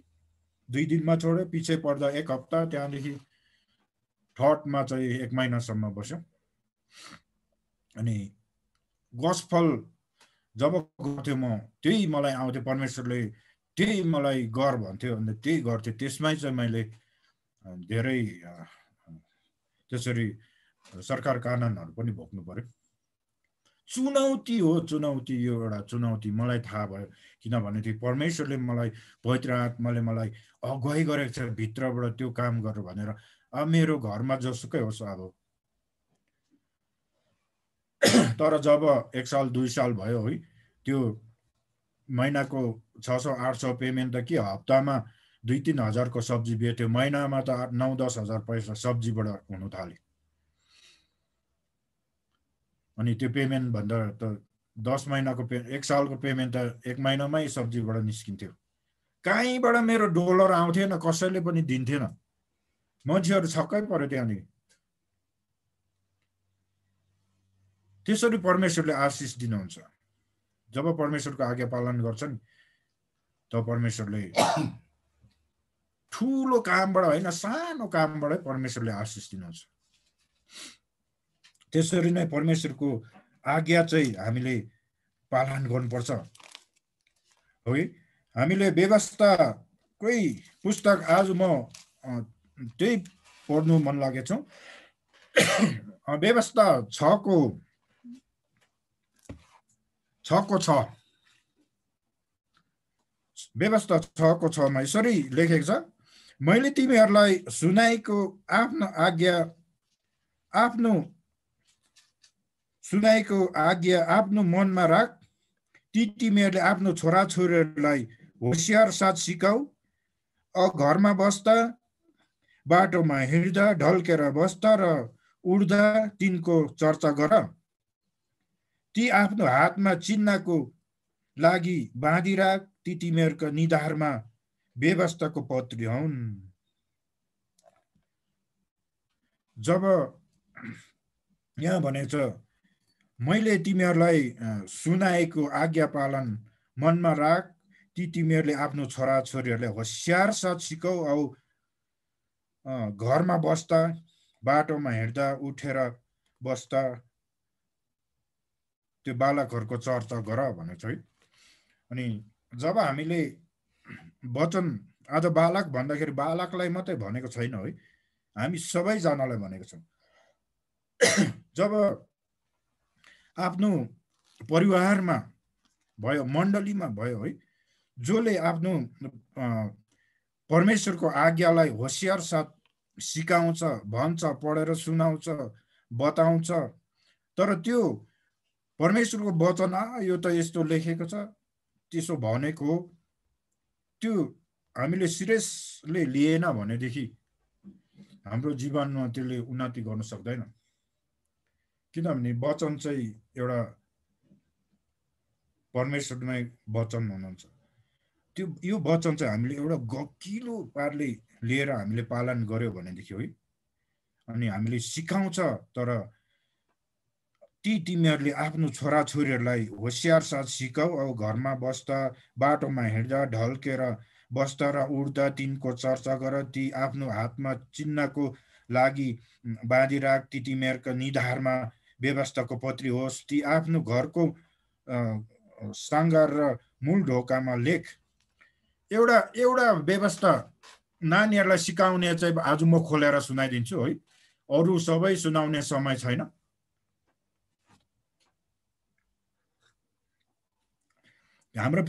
2 दिनमा छोडे, पछि पर्दा 1 हप्ता, त्यहाँदेखि थर्डमा चाहिँ 1 महिनासम्म बस्यो। अनि गस्फल जब गर्थ्यो म, त्यही मलाई आउँथ्यो, परमेश्वरले त्यही मलाई गर भन्थ्यो, अन्त त्यही गर्थ्यो। त्यसमै चाहिँ मैले धेरै त्यसरी सरकार कानुनहरू पनि भोग्नु पर्यो। चुनौती हो, चुनौती, यो एउटा चुनौती मलाई थाहा भयो। किनभने त्यो परमेश्वरले मलाई, पवित्र आत्माले मलाई अगुवाई गरेको छ भित्रबाट त्यो काम गर भनेर। अब मेरो घरमा जसुकै होस् अब, तर जब 1 साल 2 साल भयो है, त्यो महिनाको 600-800 पेमेन्ट त के, हप्तामा 2-3 हजारको सब्जी बेच्यो, महिनामा त 8-9-10 हजार पैसा सब्जीबाट हुनु थाल्यो। अनि त्यो पेमेन्ट भन्दा त 10 महिनाको 1 सालको पेमेन्ट त 1 महिनामै सब्जीबाट निस्किन्थ्यो। कहीँबाट मेरो डलर आउँथेन, कसैले पनि दिन्थेन, मान्छेहरू छक्कै पर्यो त्यहाँनिर। त्यसरी परमेश्वरले आशिष दिनुहुन्छ। जब परमेश्वरको आज्ञा पालन गर्छ नि, तब परमेश्वरले ठुलो कामबाट होइन, सानो कामबाटै परमेश्वरले आशिष दिनुहुन्छ। त्यसरी नै परमेश्वरको आज्ञा चाहिँ हामीले पालन गर्नुपर्छ है। हामीले व्यवस्थाकै पुस्तक, आज म त्यही पढ्नु मन लागेछ। व्यवस्था 6 व्यवस्था 6:6मा यसरी लेखेको छ, मैले तिमीहरूलाई सुनाएको आज्ञा आफ्नो मनमा राख। ती तिमीहरूले आफ्नो छोराछोरीहरूलाई होसियार साथ सिकाऊ। घरमा बस्दा, बाटोमा हिँड्दा, ढल्केर बस्दा र उड्दा तिनको चर्चा गर। ती आफ्नो हातमा चिन्हको लागि बाँधिराख। ती तिमीहरूका निधारमा व्यवस्थाको पत्री हुन्। जब यहाँ भनेछ, मैले तिमीहरूलाई सुनाएको आज्ञा पालन मनमा राख। ती तिमीहरूले आफ्नो छोराछोरीहरूलाई होसियार साथ सिकाऊ। औ घरमा बस्दा, बाटोमा हिँड्दा, उठेर बस्दा त्यो बालकहरूको चर्चा गर भनेको छ है। अनि जब हामीले वचन आज बालक भन्दाखेरि बालकलाई मात्रै भनेको छैन है, हामी सबैजनालाई भनेको छौँ। जब आफ्नो परिवारमा भयो, मण्डलीमा भयो है, जसले आफ्नो परमेश्वरको आज्ञालाई होसियार साथ सिकाउँछ, भन्छ, पढेर सुनाउँछ, बताउँछ, तर त्यो परमेश्वरको वचन यो त यस्तो लेखेको छ, त्यसो भनेको त्यो हामीले सिरियसली लिएन भनेदेखि हाम्रो जीवनमा त्यसले उन्नति गर्न सक्दैन। किनभने वचन चाहिँ एउटा परमेश्वरमै वचन हुनुहुन्छ। त्यो यो वचन चाहिँ हामीले एउटा गकिलो पारले लिएर हामीले पालन गर्यो भनेदेखि है, अनि हामीले सिकाउँछ, तर तिमीहरूले आफ्नो छोराछोरीहरूलाई होसियार साथ सिकाऊ, अब घरमा बस्दा, बाटोमा हिँड्दा, ढल्केर बस्दा र उड्दा तिनको चर्चा गर, ती आफ्नो हातमा चिन्हको लागि बाँधिराख, ती तिमीहरूका निधारमा व्यवस्थाको पत्री होस्, ती आफ्नो घरको सङ्घार र मूल ढोकामा लेख। एउटा व्यवस्था नानीहरूलाई सिकाउने चाहिँ आज म खोलेर सुनाइदिन्छु है, अरू सबै सुनाउने समय छैन। हाम्रो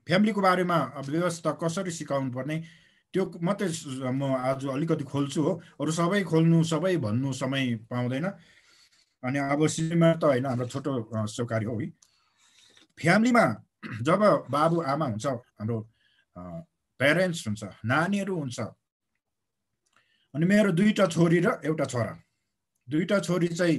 फ्यामिलीको बारेमा व्यवस्था कसरी सिकाउनु पर्ने त्यो मात्रै म आज अलिकति खोल्छु हो, अरू सबै खोल्नु, सबै भन्नु समय पाउँदैन। अनि अब सिनेमा त होइन, हाम्रो छोटो सहकारी हो है। फ्यामिलीमा जब बाबु आमा हुन्छ, हाम्रो प्यारेन्ट्स हुन्छ, नानीहरू हुन्छ, अनि मेरो 2टा छोरी र एउटा छोरा। 2टा छोरी चाहिँ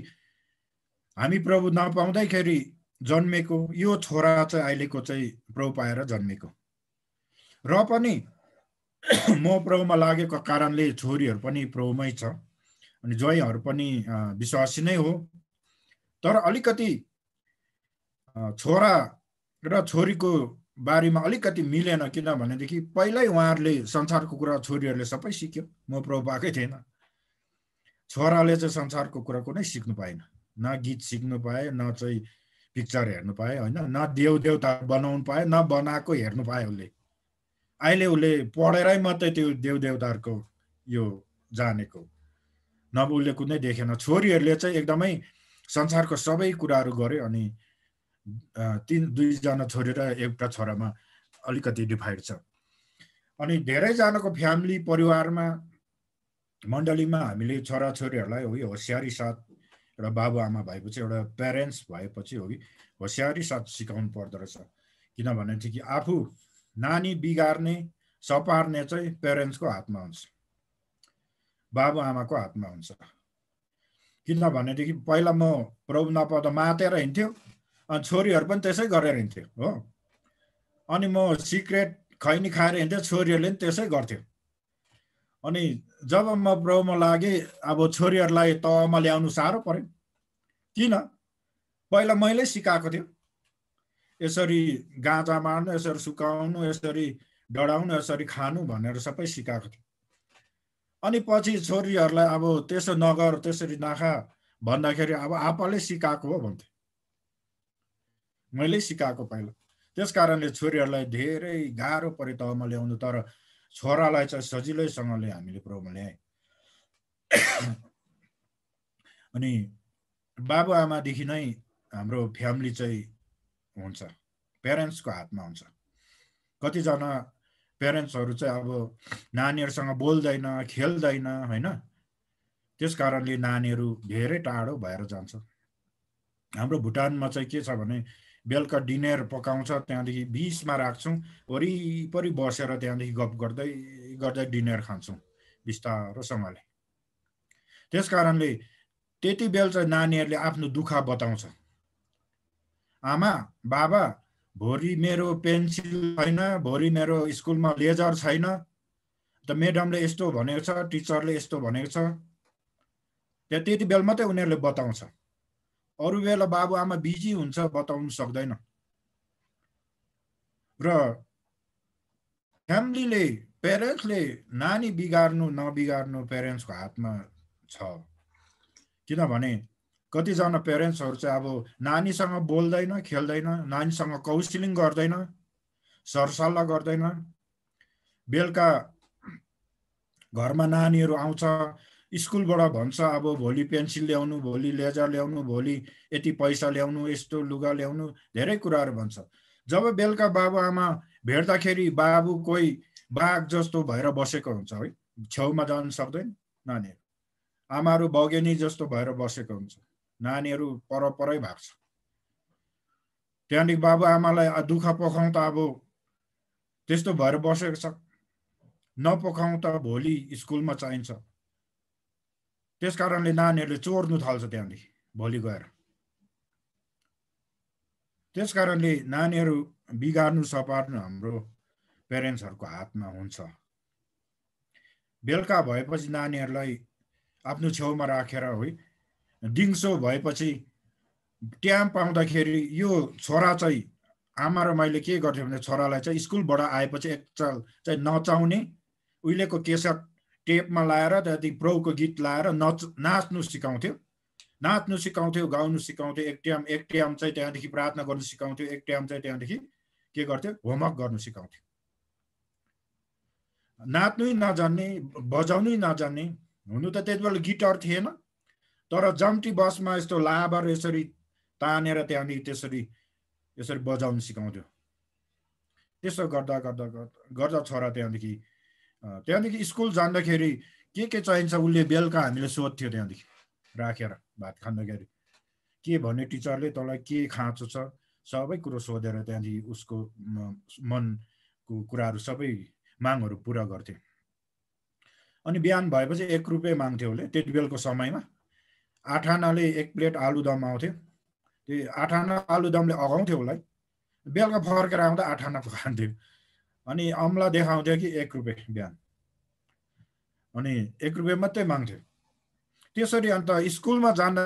हामी प्रभु नपाउँदैखेरि जन्मेको, यो छोरा चाहिँ अहिलेको चाहिँ प्रभु पाएर जन्मेको। र पनि म प्रभुमा लागेको कारणले छोरीहरू पनि प्रभुमै छ, अनि ज्वाइँहरू पनि विश्वासी नै हो। तर अलिकति छोरा र छोरीको बारेमा अलिकति मिलेन, किनभनेदेखि पहिल्यै उहाँहरूले संसारको कुरा छोरीहरूले सबै सिक्यो, म प्रभु पाएकै थिएन। छोराले चाहिँ संसारको कुरा कुनै सिक्नु पाएन, न गीत सिक्नु पाए, न चाहिँ पिक्चर हेर्नु पाए होइन, न देवदेवता बनाउनु पाए, न बनाएको हेर्नु पाए। उसले अहिले उसले पढेरै मात्रै त्यो देवदेवताहरूको यो जानेको, नभए उसले कुनै देखेन। छोरीहरूले चाहिँ एकदमै संसारको सबै कुराहरू गरे। अनि 2जना छोरी र एउटा छोरामा अलिकति डिभाइड छ। अनि धेरैजनाको फ्यामिली परिवारमा मण्डलीमा हामीले छोराछोरीहरूलाई हो होसियारी साथ, एउटा बाबुआमा भएपछि, एउटा प्यारेन्ट्स भएपछि हो होसियारी साथ सिकाउनु पर्दो रहेछ। किनभनेदेखि आफू नानी बिगार्ने सपार्ने चाहिँ प्यारेन्ट्सको हातमा हुन्छ, बाबुआमाको हातमा हुन्छ। किनभनेदेखि पहिला म प्रभु नपाउँदा मातेर हिँड्थ्यो, अनि छोरीहरू पनि त्यसै गरेर हिँड्थ्यो हो। अनि म सिक्रेट खैनी खाएर हिँड्थ्यो, छोरीहरूले पनि त्यसै गर्थ्यो। अनि जब म प्रभुमा लागेँ, अब छोरीहरूलाई तहमा ल्याउनु साह्रो पर्यो। किन? पहिला मैले सिकाएको थियो, यसरी गाँजा मार्नु, यसरी सुकाउनु, यसरी डढाउनु, यसरी खानु भनेर सबै सिकाएको थियो। अनि पछि छोरीहरूलाई अब त्यसो नगर, त्यसरी नखा भन्दाखेरि अब आपाले सिकाएको हो भन्थे, मैले सिकाएको पहिला। त्यस कारणले छोरीहरूलाई धेरै गाह्रो पऱ्यो तहमा ल्याउनु, तर छोरालाई चाहिँ सजिलैसँगले हामीले प्रभुमा ल्याए। अनि बाबुआमादेखि नै हाम्रो फ्यामिली चाहिँ हुन्छ, प्यारेन्ट्सको हातमा हुन्छ। कतिजना प्यारेन्ट्सहरू चाहिँ अब नानीहरूसँग बोल्दैन, खेल्दैन होइन, त्यस कारणले नानीहरू धेरै टाढो भएर जान्छ। हाम्रो भुटानमा चाहिँ के छ भने बेलुका डिनर पकाउँछ, त्यहाँदेखि 20मा राख्छौँ, वरिपरि बसेर त्यहाँदेखि गफ गर्दै गर्दै डिनर खान्छौँ बिस्तारोसँगले। त्यस कारणले त्यति बेला चाहिँ नानीहरूले आफ्नो दुःख बताउँछ, आमा बाबा भोलि मेरो पेन्सिल छैन, भोलि मेरो स्कुलमा लेजर छैन, त म्याडमले यस्तो भनेको छ, टिचरले यस्तो भनेको छ। त्यति बेला मात्रै उनीहरूले बताउँछ, अरू बेला बाबुआमा बिजी हुन्छ, बताउनु सक्दैन। र फ्यामिलीले, प्यारेन्ट्सले नानी बिगार्नु नबिगार्नु प्यारेन्ट्सको हातमा छ। किनभने कतिजना प्यारेन्ट्सहरू चाहिँ अब नानीसँग बोल्दैन, खेल्दैन, नानीसँग काउन्सिलिङ गर्दैन, सरसल्लाह गर्दैन, बेलुका घरमा नानीहरू आउँछ, स्कुलबाट भन्छ अब भोलि पेन्सिल ल्याउनु, भोलि लेजर ल्याउनु, भोलि यति पैसा ल्याउनु, यस्तो लुगा ल्याउनु, धेरै कुराहरू भन्छ। जब बेलुका बाबुआमा भेट्दाखेरि बाबु कोही बाघ जस्तो भएर बसेको हुन्छ है, छेउमा जान सक्दैन नानीहरू। आमाहरू बगेनी जस्तो भएर बसेको हुन्छ, नानीहरू परपरै भाग्छ। त्यहाँदेखि बाबुआमालाई दुःख पोखाउँ त अब त्यस्तो भएर बसेको छ, नपोखाउँ त भोलि स्कुलमा चाहिन्छ। त्यस कारणले नानीहरूले चोर्नु थाल्छ त्यहाँदेखि भोलि गएर। त्यस कारणले नानीहरू बिगार्नु सपार्नु हाम्रो पेरेन्ट्सहरूको हातमा हुन्छ। बेलुका भएपछि नानीहरूलाई आफ्नो छेउमा राखेर है, दिउँसो भएपछि टाइम पाउँदाखेरि यो छोरा चाहिँ आमा र मैले के गर्थ्यो भने छोरालाई चाहिँ स्कुलबाट आएपछि एकचाल चाहिँ नचाउने, उहिलेको केसेट टेपमा लाएर त्यहाँदेखि प्रभुको गीत लाएर नाच्नु सिकाउँथ्यो, गाउनु सिकाउँथ्यो। एक टाइम चाहिँ त्यहाँदेखि प्रार्थना गर्नु सिकाउँथ्यो, एक टाइम चाहिँ त्यहाँदेखि के गर्थ्यो होमवर्क गर्नु सिकाउँथ्यो। नाच्नै नजान्ने, बजाउनै नजान्ने, हुनु त त्यति बेला गिटार थिएन, तर जम्टी बसमा यस्तो लाबर यसरी तानेर त्यहाँदेखि यसरी बजाउनु सिकाउँथ्यो। त्यसो गर्दा गर्दा गर्दा छोरा त्यहाँदेखि स्कुल जाँदाखेरि के चाहिन्छ उसले बेलुका हामीले सोध्थ्यो त्यहाँदेखि राखेर भात खाँदाखेरि के भन्ने टिचरले तँलाई के खाँचो छ सबै कुरो सोधेर त्यहाँदेखि उसको मनको कुराहरू सबै मागहरू पुरा गर्थे। अनि बिहान भएपछि 1 रुपियाँ माग्थ्यो उसले। त्यति बेलको समयमा 8 आनाले 1 प्लेट आलुदम आउँथ्यो। त्यो 8 आना आलुदमले अगाउँथ्यो उसलाई। बेलुका फर्केर आउँदा 8 आनाको खान्थ्यो। अनि अम्ला देखाउँथ्यो कि 1 रुपियाँ बिहान, अनि 1 रुपियाँ मात्रै माग्थ्यो। त्यसरी अन्त स्कुलमा जाँदा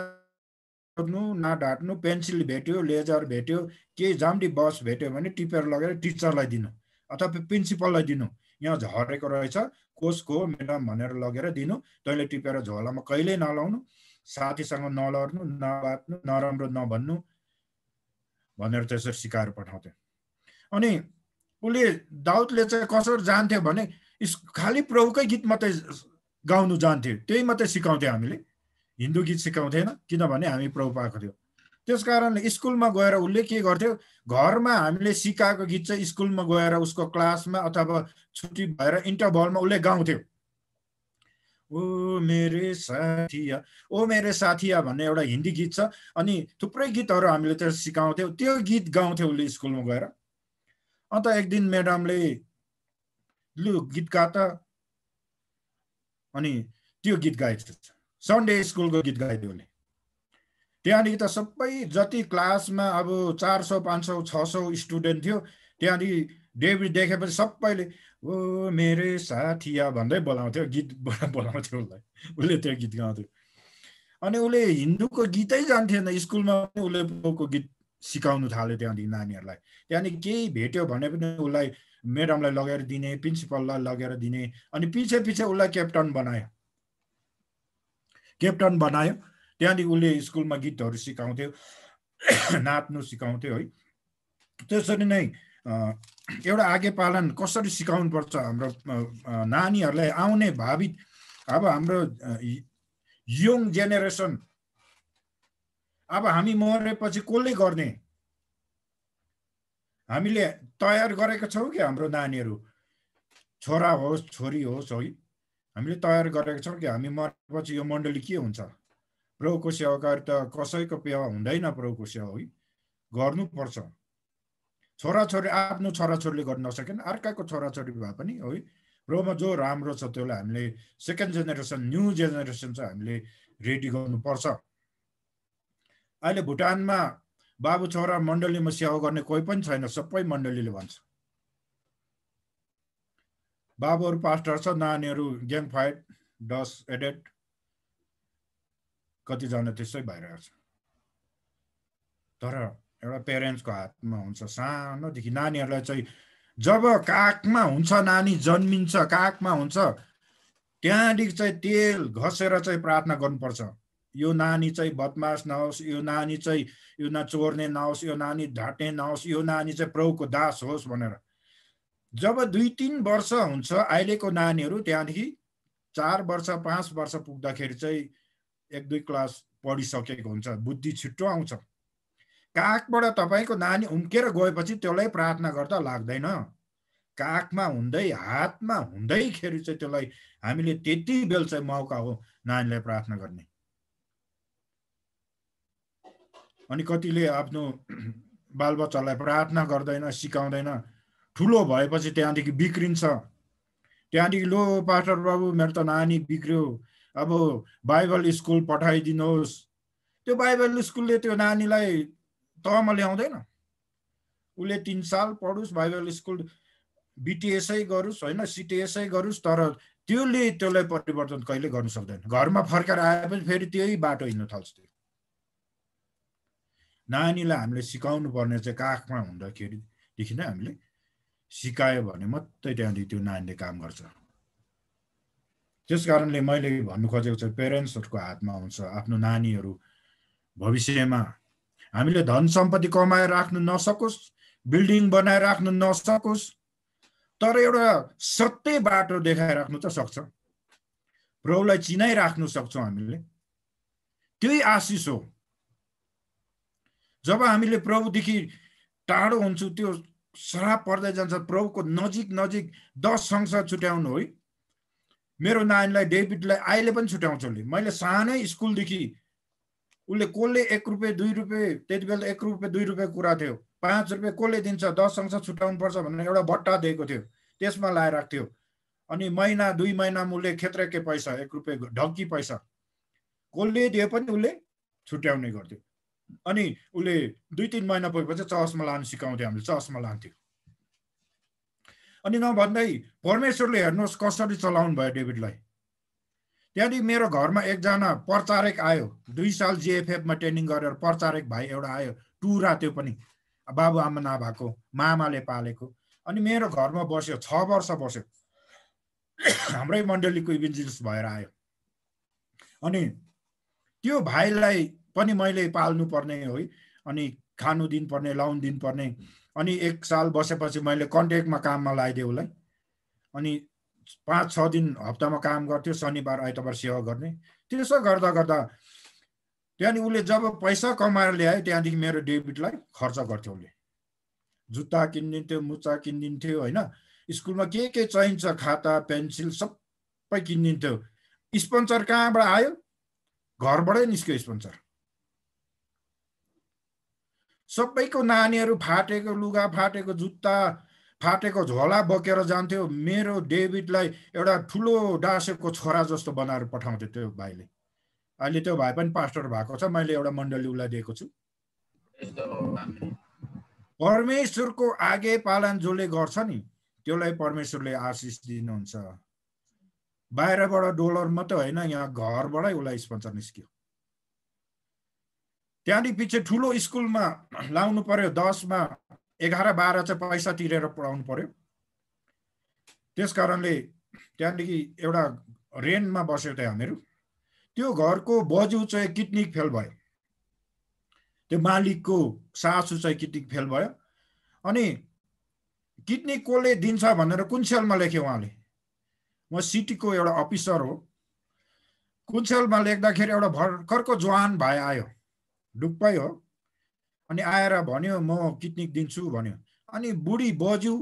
ना ढाट्नु, पेन्सिल भेट्यो, लेजर भेट्यो, केही जाम्डी बस भेट्यो भने टिपेर लगेर टिचरलाई दिनु अथवा प्रिन्सिपललाई दिनु, यहाँ झरेको रहेछ कसको म्याडम भनेर लगेर दिनु, तैँले टिपेर झोलामा कहिल्यै नलाउनु, साथीसँग नलड्नु, नबाट्नु, नराम्रो नभन्नु भनेर त्यसरी सिकाएर पठाउँथ्यो। अनि उसले दाउदले चाहिँ कसरी जान्थ्यो भने खालि प्रभुकै गीत मात्रै गाउनु जान्थ्यो, त्यही मात्रै सिकाउँथ्यो हामीले, हिन्दू गीत सिकाउँथेन, किनभने हामी प्रभु पाएको थियो। त्यस कारणले स्कुलमा गएर उसले के गर्थ्यो, घरमा हामीले सिकाएको गीत चाहिँ स्कुलमा गएर उसको क्लासमा अथवा छुट्टी भएर इन्टरभलमा उसले गाउँथ्यो। ओ मेरे साथिया भन्ने एउटा हिन्दी गीत छ, अनि थुप्रै गीतहरू हामीले त्यो सिकाउँथ्यौँ, त्यो गीत गाउँथ्यो उसले स्कुलमा गएर। अन्त एक दिन म्याडमले लु गीत गा त, अनि त्यो गीत गाएछ, सन्डे स्कुलको गीत गाइदियो उसले। त्यहाँदेखि त सबै जति क्लासमा अब 400 500 600 स्टुडेन्ट थियो, त्यहाँदेखि डेभिड देखेपछि सबैले ओ मेरे साथिया भन्दै बोलाउँथ्यो, गीत बोलाउँथ्यो उसलाई, उसले त्यो गीत गाउँथ्यो। अनि उसले हिन्दूको गीतै जान्थेन, स्कुलमा पनि उसले प्रभुको गीत सिकाउनु थाल्यो त्यहाँदेखि नानीहरूलाई। त्यहाँदेखि केही भेट्यो भने पनि उसलाई म्याडमलाई लगेर दिने, प्रिन्सिपललाई लगेर दिने, अनि पछि उसलाई क्याप्टन बनायो। त्यहाँदेखि उसले स्कुलमा गीतहरू सिकाउँथ्यो, नाच्नु सिकाउँथ्यो है। त्यसरी नै एउटा आगे पालन कसरी सिकाउनु पर्छ हाम्रो नानीहरूलाई, आउने भावी अब हाम्रो यङ जेनेरेसन, अब हामी मरेपछि कसले गर्ने, हामीले तयार गरेका छौँ कि हाम्रो नानीहरू छोरा होस् छोरी होस् है, हामीले तयार गरेका छौँ कि हामी मरेपछि यो मण्डली के हुन्छ। प्रभुको सेवाकारी त कसैको पेवा हुँदैन, प्रभुको सेवा है गर्नुपर्छ। छोराछोरी आफ्नो छोराछोरीले गर्न नसकेन, अर्काको छोराछोरी भए पनि है, प्रभुमा जो राम्रो छ त्यसलाई हामीले सेकेन्ड जेनेरेसन, न्यू जेनेरेसन चाहिँ हामीले रेडी गर्नुपर्छ। अहिले भुटानमा बाबु छोरा मण्डलीमा सेवा गर्ने कोही पनि छैन, सबै मण्डलीले भन्छ बाबुहरू पास्टर छ, नानीहरू ग्याङ फाइट, डस एडेड, कतिजना त्यसै भइरहेको छ। तर एउटा पेरेन्ट्सको हातमा हुन्छ, सानोदेखि नानीहरूलाई चाहिँ जब काखमा हुन्छ, नानी जन्मिन्छ काखमा हुन्छ, त्यहाँदेखि चाहिँ तेल घसेर चाहिँ प्रार्थना गर्नुपर्छ, यो नानी चाहिँ बदमास नहोस्, यो नानी चाहिँ यो न चोर्ने नहोस्, यो नानी ढाट्ने नहोस्, यो नानी चाहिँ प्रभुको दास होस् भनेर। जब 2-3 वर्ष हुन्छ अहिलेको नानीहरू, त्यहाँदेखि 4 वर्ष 5 वर्ष पुग्दाखेरि चाहिँ 1-2 क्लास पढिसकेको हुन्छ, बुद्धि छिट्टो आउँछ। काखबाट तपाईँको नानी उम्केर गएपछि त्यसलाई प्रार्थना गर्दा लाग्दैन। काखमा हुँदै हातमा हुँदैखेरि चाहिँ त्यसलाई हामीले त्यति बेल चाहिँ मौका हो नानीलाई प्रार्थना गर्ने। अनि कतिले आफ्नो बालबच्चालाई प्रार्थना गर्दैन, सिकाउँदैन, ठुलो भएपछि त्यहाँदेखि बिग्रिन्छ। त्यहाँदेखि लो पास्टर बाबु मेरो त नानी बिग्रियो, अब बाइबल स्कुल पठाइदिनुहोस्। त्यो बाइबल स्कुलले त्यो नानीलाई तहमा ल्याउँदैन। उसले 3 साल पढोस् बाइबल स्कुल, बिटिएसै गरोस् होइन, सिटिएसै गरोस्, तर त्यसलाई परिवर्तन कहिले गर्न सक्दैन। घरमा फर्केर आएपछि फेरि त्यही बाटो हिँड्न थाल्छ। नानीलाई हामीले सिकाउनु पर्ने चाहिँ काखमा हुँदाखेरिदेखि नै हामीले सिकायो भने मात्रै त्यहाँदेखि त्यो नानीले काम गर्छ। त्यस कारणले मैले भन्नु खोजेको चाहिँ पेरेन्ट्सहरूको हातमा हुन्छ आफ्नो नानीहरू भविष्यमा हामीले धन सम्पत्ति कमाएर राख्नु नसकोस्, बिल्डिङ बनाएर राख्नु नसकोस्, तर एउटा सत्य बाटो देखाइराख्नु त सक्छ। प्रभुलाई चिनाइराख्नु सक्छौँ हामीले, त्यही आशिष हो। जब हामीले प्रभुदेखि टाढो हुन्छौँ त्यो श्राप पर्दै जान्छ। प्रभुको नजिक नजिक 10 संसार छुट्याउनु हो। मेरो नानीलाई डेभिडलाई अहिले पनि छुट्याउँछु। मैले सानै स्कुलदेखि उसले कसले 1 रुपियाँ 2 रुपियाँ, त्यति बेला 1 रुपियाँ 2 रुपियाँ कुरा थियो, 5 रुपियाँ कसले दिन्छ, 10 संसार छुट्याउनु पर्छ भनेर एउटा बट्टा दिएको थियो, त्यसमा लाइरहेको थियो। अनि महिना 2 महिनामा उसले खेत्रके पैसा 1 रुपियाँ ढक्की पैसा कसले दिए पनि उसले छुट्याउने गर्थ्यो। अनि उसले 2-3 महिना पुगेपछि चर्चमा लानु सिकाउँथ्यो, हामीले चर्चमा लान्थ्यो। अनि नभन्दै परमेश्वरले हेर्नुहोस् कसरी चलाउनु भयो डेभिडलाई। त्यहाँदेखि मेरो घरमा एकजना प्रचारक आयो, 2 साल जिएफएफमा ट्रेनिङ गरेर प्रचारक भाइ एउटा आयो, टुरा, त्यो पनि बाबुआमा नभएको, मामाले पालेको। अनि मेरो घरमा बस्यो, 6 वर्ष बस्यो, हाम्रै मण्डलीको इभेन्जलिस्ट भएर आयो। अनि त्यो भाइलाई पनि मैले पाल्नु पर्ने हो, अनि खानु दिनुपर्ने, लाउनु दिनुपर्ने। अनि 1 साल बसेपछि मैले कन्ट्याक्टमा काममा लगाइदिएँ उसलाई। अनि 5-6 दिन हप्तामा काम गर्थ्यो, शनिबार आइतबार सेवा गर्ने। त्यसो गर्दा गर्दा त्यहाँदेखि उसले जब पैसा कमाएर ल्यायो त्यहाँदेखि मेरो डेभिडलाई खर्च गर्थ्यो। उसले जुत्ता किनिदिन्थ्यो, मुचा किनिदिन्थ्यो होइन, स्कुलमा के चाहिन्छ खाता पेन्सिल सबै किनिदिन्थ्यो। स्पोन्सर कहाँबाट आयो? घरबाटै निस्क्यो स्पोन्सर। सबैको नानीहरू फाटेको लुगा, फाटेको जुत्ता, फाटेको झोला बोकेर जान्थ्यो। मेरो डेभिडलाई एउटा ठुलो डासेको छोरा जस्तो बनाएर पठाउँथ्यो त्यो भाइले। अहिले त्यो भाइ पनि पास्टर भएको छ, मैले एउटा मण्डली उसलाई दिएको छु। परमेश्वरको आगे पालन जसले गर्छ नि त्यसलाई परमेश्वरले आशिष दिनुहुन्छ। बाहिरबाट डलर मात्रै होइन, यहाँ घरबाटै उसलाई स्पोन्सर निस्क्यो। त्यहाँदेखि पछि ठुलो स्कुलमा लाउनु पर्यो, 10मा 11-12 चाहिँ पैसा तिरेर पढाउनु पर्यो। त्यस कारणले त्यहाँदेखि एउटा रेन्टमा बस्यो त्यहाँ हामीहरू। त्यो घरको बजु चाहिँ किडनी फेल भयो, त्यो मालिकको सासु चाहिँ किडनी फेल भयो। अनि किडनी कसले दिन्छ भनेर कुन्सेलमा लेख्यो उहाँले। म सिटीको एउटा अफिसर हो। कुन्सेलमा लेख्दाखेरि एउटा भर्खरको जवान भाइ आयो, डुप्पै हो। अनि आएर भन्यो म किडनी दिन्छु भन्यो। अनि बुढी बजु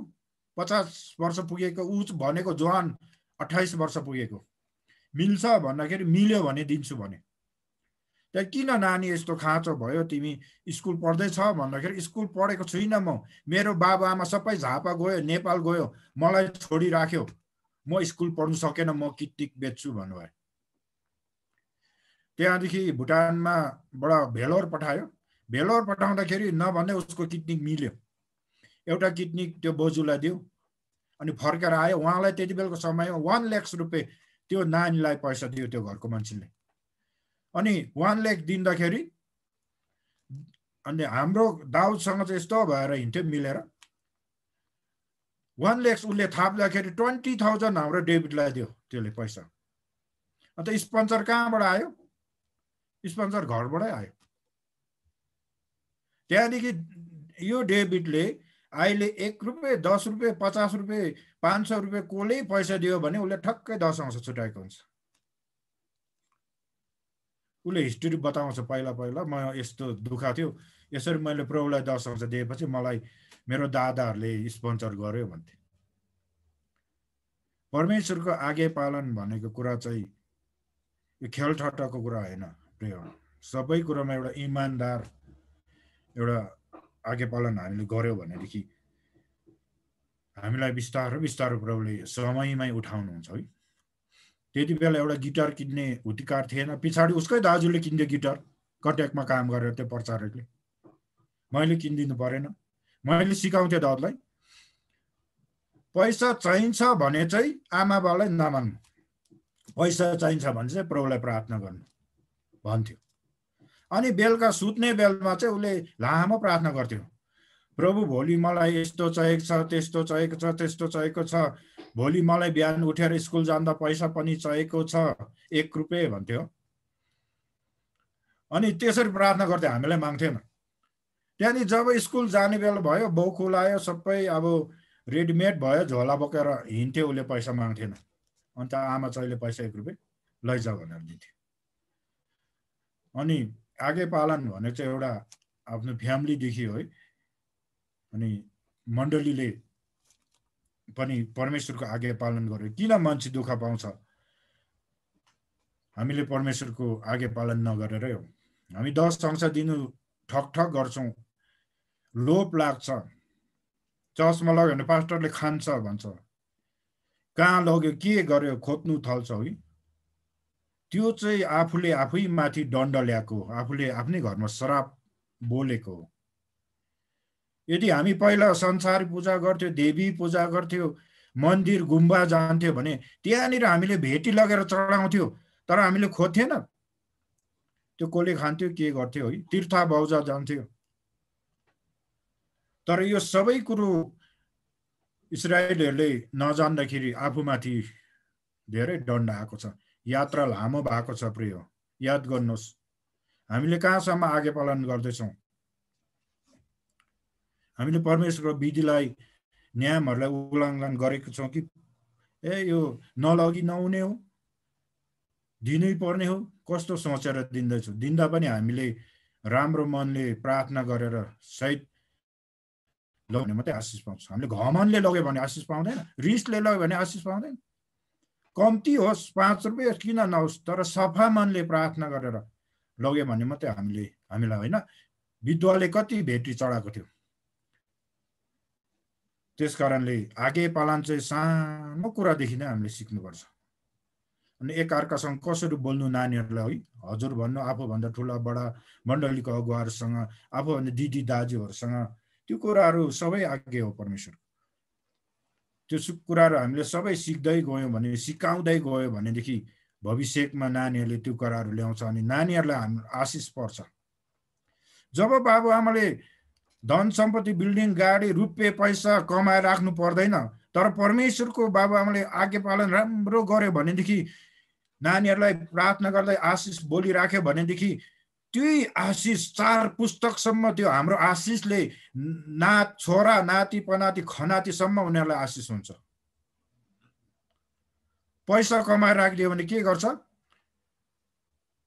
50 वर्ष पुगेको, ऊ भनेको जवान 28 वर्ष पुगेको। मिल्छ भन्दाखेरि मिल्यो भने दिन्छु भन्यो। त्यहाँ किन नानी यस्तो खाँचो भयो, तिमी स्कुल पढ्दैछ भन्दाखेरि स्कुल पढेको छुइनँ म, मेरो बाबुआमा सबै झापा गयो, नेपाल गयो, मलाई छोडिराख्यो, म स्कुल पढ्नु सकेन, म किडनी बेच्छु भन्नुभयो। त्यहाँदेखि भुटानमा बाट भेलोर पठायो। भेलोर पठाउँदाखेरि नभन्दै उसको किडनी मिल्यो। एउटा किडनी त्यो बोजूलाई दियो। अनि फर्केर आयो। उहाँलाई त्यति बेलाको समयमा 1 लाख रुपियाँ त्यो नानीलाई पैसा दियो त्यो घरको मान्छेले। अनि 1 लाख दिँदाखेरि अनि हाम्रो दाउदसँग चाहिँ यस्तो भएर हिँड्थ्यो मिलेर। 1 लाख उसले थाप्दाखेरि 20,000 हाम्रो डेभिडलाई दियो त्यसले पैसा। अन्त स्पोन्सर कहाँबाट आयो? स्पोन्सर घरबाटै आयो। त्यहाँदेखि यो डेभिडले अहिले 1 रुपियाँ 10 रुपियाँ 50 रुपियाँ 500 रुपियाँ कसले पैसा दियो भने उसले ठक्कै 10 अंश छुटाएको हुन्छ। उसले हिस्ट्री बताउँछ पहिला पहिला म यस्तो दुखा थियो यसरी मैले प्रभुलाई 10 अंश दिएपछि मलाई मेरो दादाहरूले स्पोन्सर गर्यो भन्थे। परमेश्वरको आज्ञा पालन भनेको कुरा चाहिँ यो खेलठट्टाको कुरा होइन प्रिय। सबै कुरामा एउटा इमानदार एउटा आज्ञा पालन हामीले गर्यो भनेदेखि हामीलाई बिस्तारो बिस्तारो प्रभुले समयमै उठाउनुहुन्छ है। त्यति बेला एउटा गिटार किन्ने हुतिकार थिएन, पछाडि उसकै दाजुले किन्थ्यो गिटार कट्याकमा काम गरेर त्यो प्रचारकले। मैले किनिदिनु परेन, मैले सिकाउँथेँ दाजुलाई पैसा चाहिन्छ भने चाहिँ आमा बाउलाई नमाग्नु, पैसा चाहिन्छ भने चाहिँ प्रभुलाई प्रार्थना गर्नु भन्थ्यो। अनि बेलुका सुत्ने बेलामा चाहिँ उसले लामो प्रार्थना गर्थ्यो, प्रभु भोलि मलाई यस्तो चाहिएको छ, त्यस्तो चाहिएको छ, त्यस्तो चाहिएको छ, भोलि मलाई बिहान उठेर स्कुल जाँदा पैसा पनि चाहिएको छ 1 रुपियाँ भन्थ्यो। अनि त्यसरी प्रार्थना गर्थ्यो, हामीलाई माग्थेन। त्यहाँदेखि जब स्कुल जाने बेला भयो, बौखुल आयो, सबै अब रेडिमेड भयो, झोला बोकेर हिँड्थ्यो, उसले पैसा माग्थेन। अन्त आमा चाहिँले पैसा 1 रुपियाँ लैजा भनेर दिन्थ्यो। अनि आज्ञा पालन भने चाहिँ एउटा आफ्नो फ्यामिलीदेखि हो है। अनि मण्डलीले पनि परमेश्वरको आज्ञा पालन गर्यो। किन मान्छे दुःख पाउँछ? हामीले परमेश्वरको आज्ञा पालन नगरेरै हो। हामी 10 अंश दिनु ठकठक गर्छौँ, लोभ लाग्छ, चर्चमा लग्यो भने पास्टरले खान्छ भन्छ, कहाँ लग्यो के गर्यो खोज्नु थाल्छ है। त्यो चाहिँ आफूले आफै माथि दण्ड ल्याएको, आफूले आफ्नै घरमा श्राप बोलेको हो। यदि हामी पहिला संसारी पूजा गर्थ्यो, देवी पूजा गर्थ्यो, मन्दिर गुम्बा जान्थ्यो भने त्यहाँनिर हामीले भेटी लगेर चढाउँथ्यो, तर हामीले खोज्थेन। त्यो कसले खान्थ्यो के गर्थ्यो है, तीर्था बौजा जान्थ्यो। तर यो सबै कुरो इस्राएलीहरूले नजान्दाखेरि आफूमाथि धेरै दण्ड आएको छ। यात्रा लामो भएको छ प्रिय, याद गर्नुहोस् हामीले कहाँसम्म आज्ञा पालन गर्दैछौँ। हामीले परमेश्वरको विधिलाई नियमहरूलाई उल्लङ्घन गरेको छौँ कि यो नलगी नहुने हो, दिनै पर्ने हो, कस्तो सोचेर दिँदैछौँ। दिँदा पनि हामीले राम्रो मनले प्रार्थना गरेर सहित लग्यो भने मात्रै आशिष पाउँछ। हामीले घमनले लग्यो भने आशिष पाउँदैन, रिसले लग्यो भने आशिष पाउँदैन। कम्ती होस् 5 रुपियाँ किन नहोस्, तर सफा मनले प्रार्थना गरेर लग्यो भने मात्रै हामीलाई होइन। विधवाले कति भेटी चढाएको थियो। त्यस कारणले आज्ञा पालन चाहिँ सानो कुरादेखि नै हामीले सिक्नुपर्छ। अनि एकअर्कासँग कसरी बोल्नु नानीहरूलाई है, हजुर भन्नु, आफूभन्दा ठुला बडा मण्डलीको अगुवाहरूसँग, आफूभन्दा दिदी दाजुहरूसँग, त्यो कुराहरू सबै आज्ञा हो परमेश्वर। त्यो कुराहरू हामीले सबै सिक्दै गयौँ भने, सिकाउँदै गयो भनेदेखि भविष्यमा नानीहरूले त्यो कुराहरू ल्याउँछ अनि नानीहरूलाई हाम्रो आशिष पर्छ। जब बाबुआमाले धन सम्पत्ति, बिल्डिङ, गाडी, रुपियाँ पैसा कमाएर राख्नु पर्दैन, तर परमेश्वरको बाबुआमाले आज्ञा पालन राम्रो गर्यो भनेदेखि, नानीहरूलाई प्रार्थना गर्दै आशिष बोलिराख्यो भनेदेखि त्यही आशिष 4 पुस्तकसम्म त्यो हाम्रो आशिषले छोरा नाति पनाति खनातीसम्म उनीहरूलाई आशिष हुन्छ। पैसा कमाएर राखिदियो भने के गर्छ?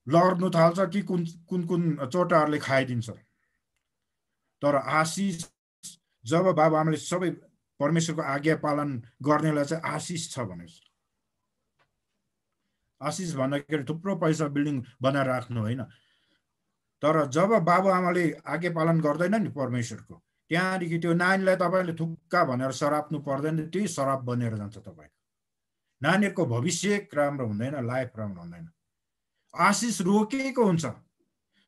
लड्नु थाल्छ कि कुन कुन चोटाहरूले खाइदिन्छ। तर आशिष जब बाबुआमाले सबै परमेश्वरको आज्ञा पालन गर्नेलाई चाहिँ आशिष छ भने, आशिष भन्दाखेरि थुप्रो पैसा बिल्डिङ बनाएर राख्नु होइन, तर जब बाबुआमाले आज्ञा पालन गर्दैन नि परमेश्वरको, त्यहाँदेखि त्यो नानीलाई तपाईँले थुक्का भनेर सराप्नु पर्दैन, त्यही सराप बनेर जान्छ। तपाईँको नानीहरूको भविष्य राम्रो हुँदैन, लाइफ राम्रो हुँदैन, आशिष रोकिएको हुन्छ।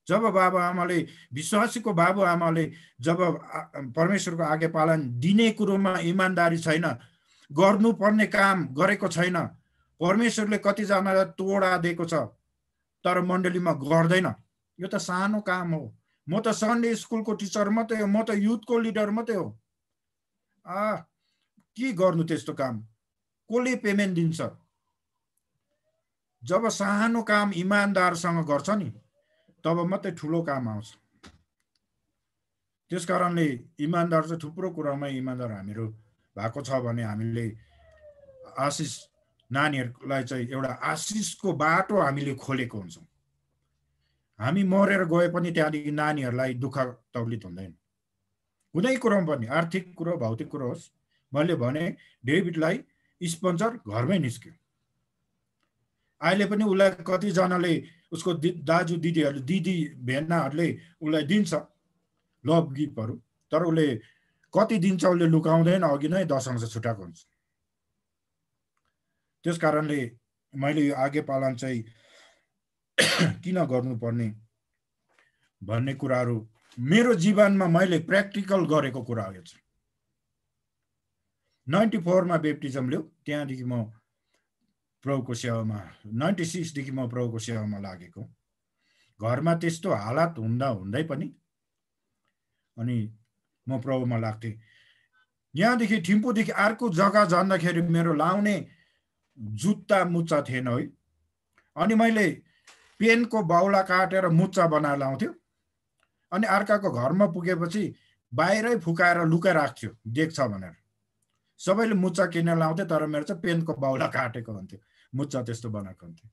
जब बाबुआमाले, विश्वासीको बाबुआमाले जब परमेश्वरको आज्ञा पालन दिने कुरोमा इमान्दारी छैन, गर्नुपर्ने काम गरेको छैन, परमेश्वरले कतिजनालाई तोडा दिएको छ तर मण्डलीमा गर्दैन, यो त सानो काम हो। म त सन्डे स्कुलको टिचर मात्रै हो, म त युथको लिडर मात्रै हो, के गर्नु त्यस्तो काम? कसले पेमेन्ट दिन्छ? जब सानो काम इमान्दारसँग गर्छ नि तब मात्रै ठुलो काम आउँछ। त्यस कारणले इमानदार चाहिँ थुप्रो कुरामा इमानदार हामीहरू भएको छ भने हामीले आशिष नानीहरूलाई चाहिँ एउटा आशिषको बाटो हामीले खोलेको हुन्छौँ। हामी मरेर गए पनि त्यहाँदेखि नानीहरूलाई दुःख तकलिफ हुँदैन। कुनै कुरामा पनि आर्थिक कुरो भौतिक कुरो होस्, मैले भने डेभिडलाई स्पोन्सर घरमै निस्क्यो। अहिले पनि उसलाई कतिजनाले उसको दाजु दिदीहरूले दिदी भेन्नाहरूले उसलाई दिन्छ लभ गिफ्टहरू, तर उसले कति दिन्छ उसले लुकाउँदैन, अघि नै दशंश छुटाएको हुन्छ। त्यस कारणले मैले यो आगे पालन चाहिँ किन गर्नुपर्ने भन्ने कुराहरू मेरो जीवनमा मैले प्र्याक्टिकल गरेको कुरा हो। यो चाहिँ 94 मा बेप्टिजम लियो, त्यहाँदेखि म प्रभुको सेवामा 96 देखि म प्रभुको सेवामा लागेको। घरमा त्यस्तो हालत हुँदा हुँदै पनि अनि म प्रभुमा लाग्थेँ। यहाँदेखि थिम्पूदेखि अर्को जग्गा जाँदाखेरि मेरो लाउने जुत्ता मुच्चा थिएन है। अनि मैले पेनको बाउला काटेर मुच्चा बनाएर लाउँथ्यो। अनि अर्काको घरमा पुगेपछि बाहिरै फुकाएर लुकाएर राख्थ्यो देख्छ भनेर। सबैले मुच्चा किनेर लाउँथे, तर मेरो चाहिँ पेनको बाउला काटेको हुन्थ्यो, मुच्चा त्यस्तो बनाएको हुन्थ्यो।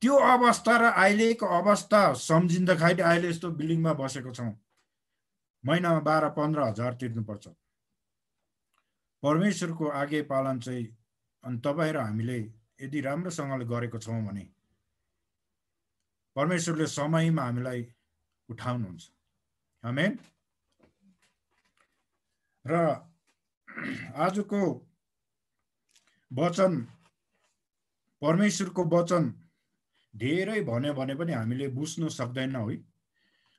त्यो अवस्था र अहिलेको अवस्था सम्झिँदाखेरि अहिले यस्तो बिल्डिङमा बसेको छौँ, महिनामा 12-15 हजार तिर्नुपर्छ। परमेश्वरको आज्ञा पालन चाहिँ अनि तपाईँ र हामीले यदि राम्रोसँगले गरेको छौँ भने परमेश्वरले समयमा हामीलाई उठाउनुहुन्छ। आमेन। र आजको वचन, परमेश्वरको वचन धेरै भन्यो भने पनि हामीले बुझ्नु सक्दैन है,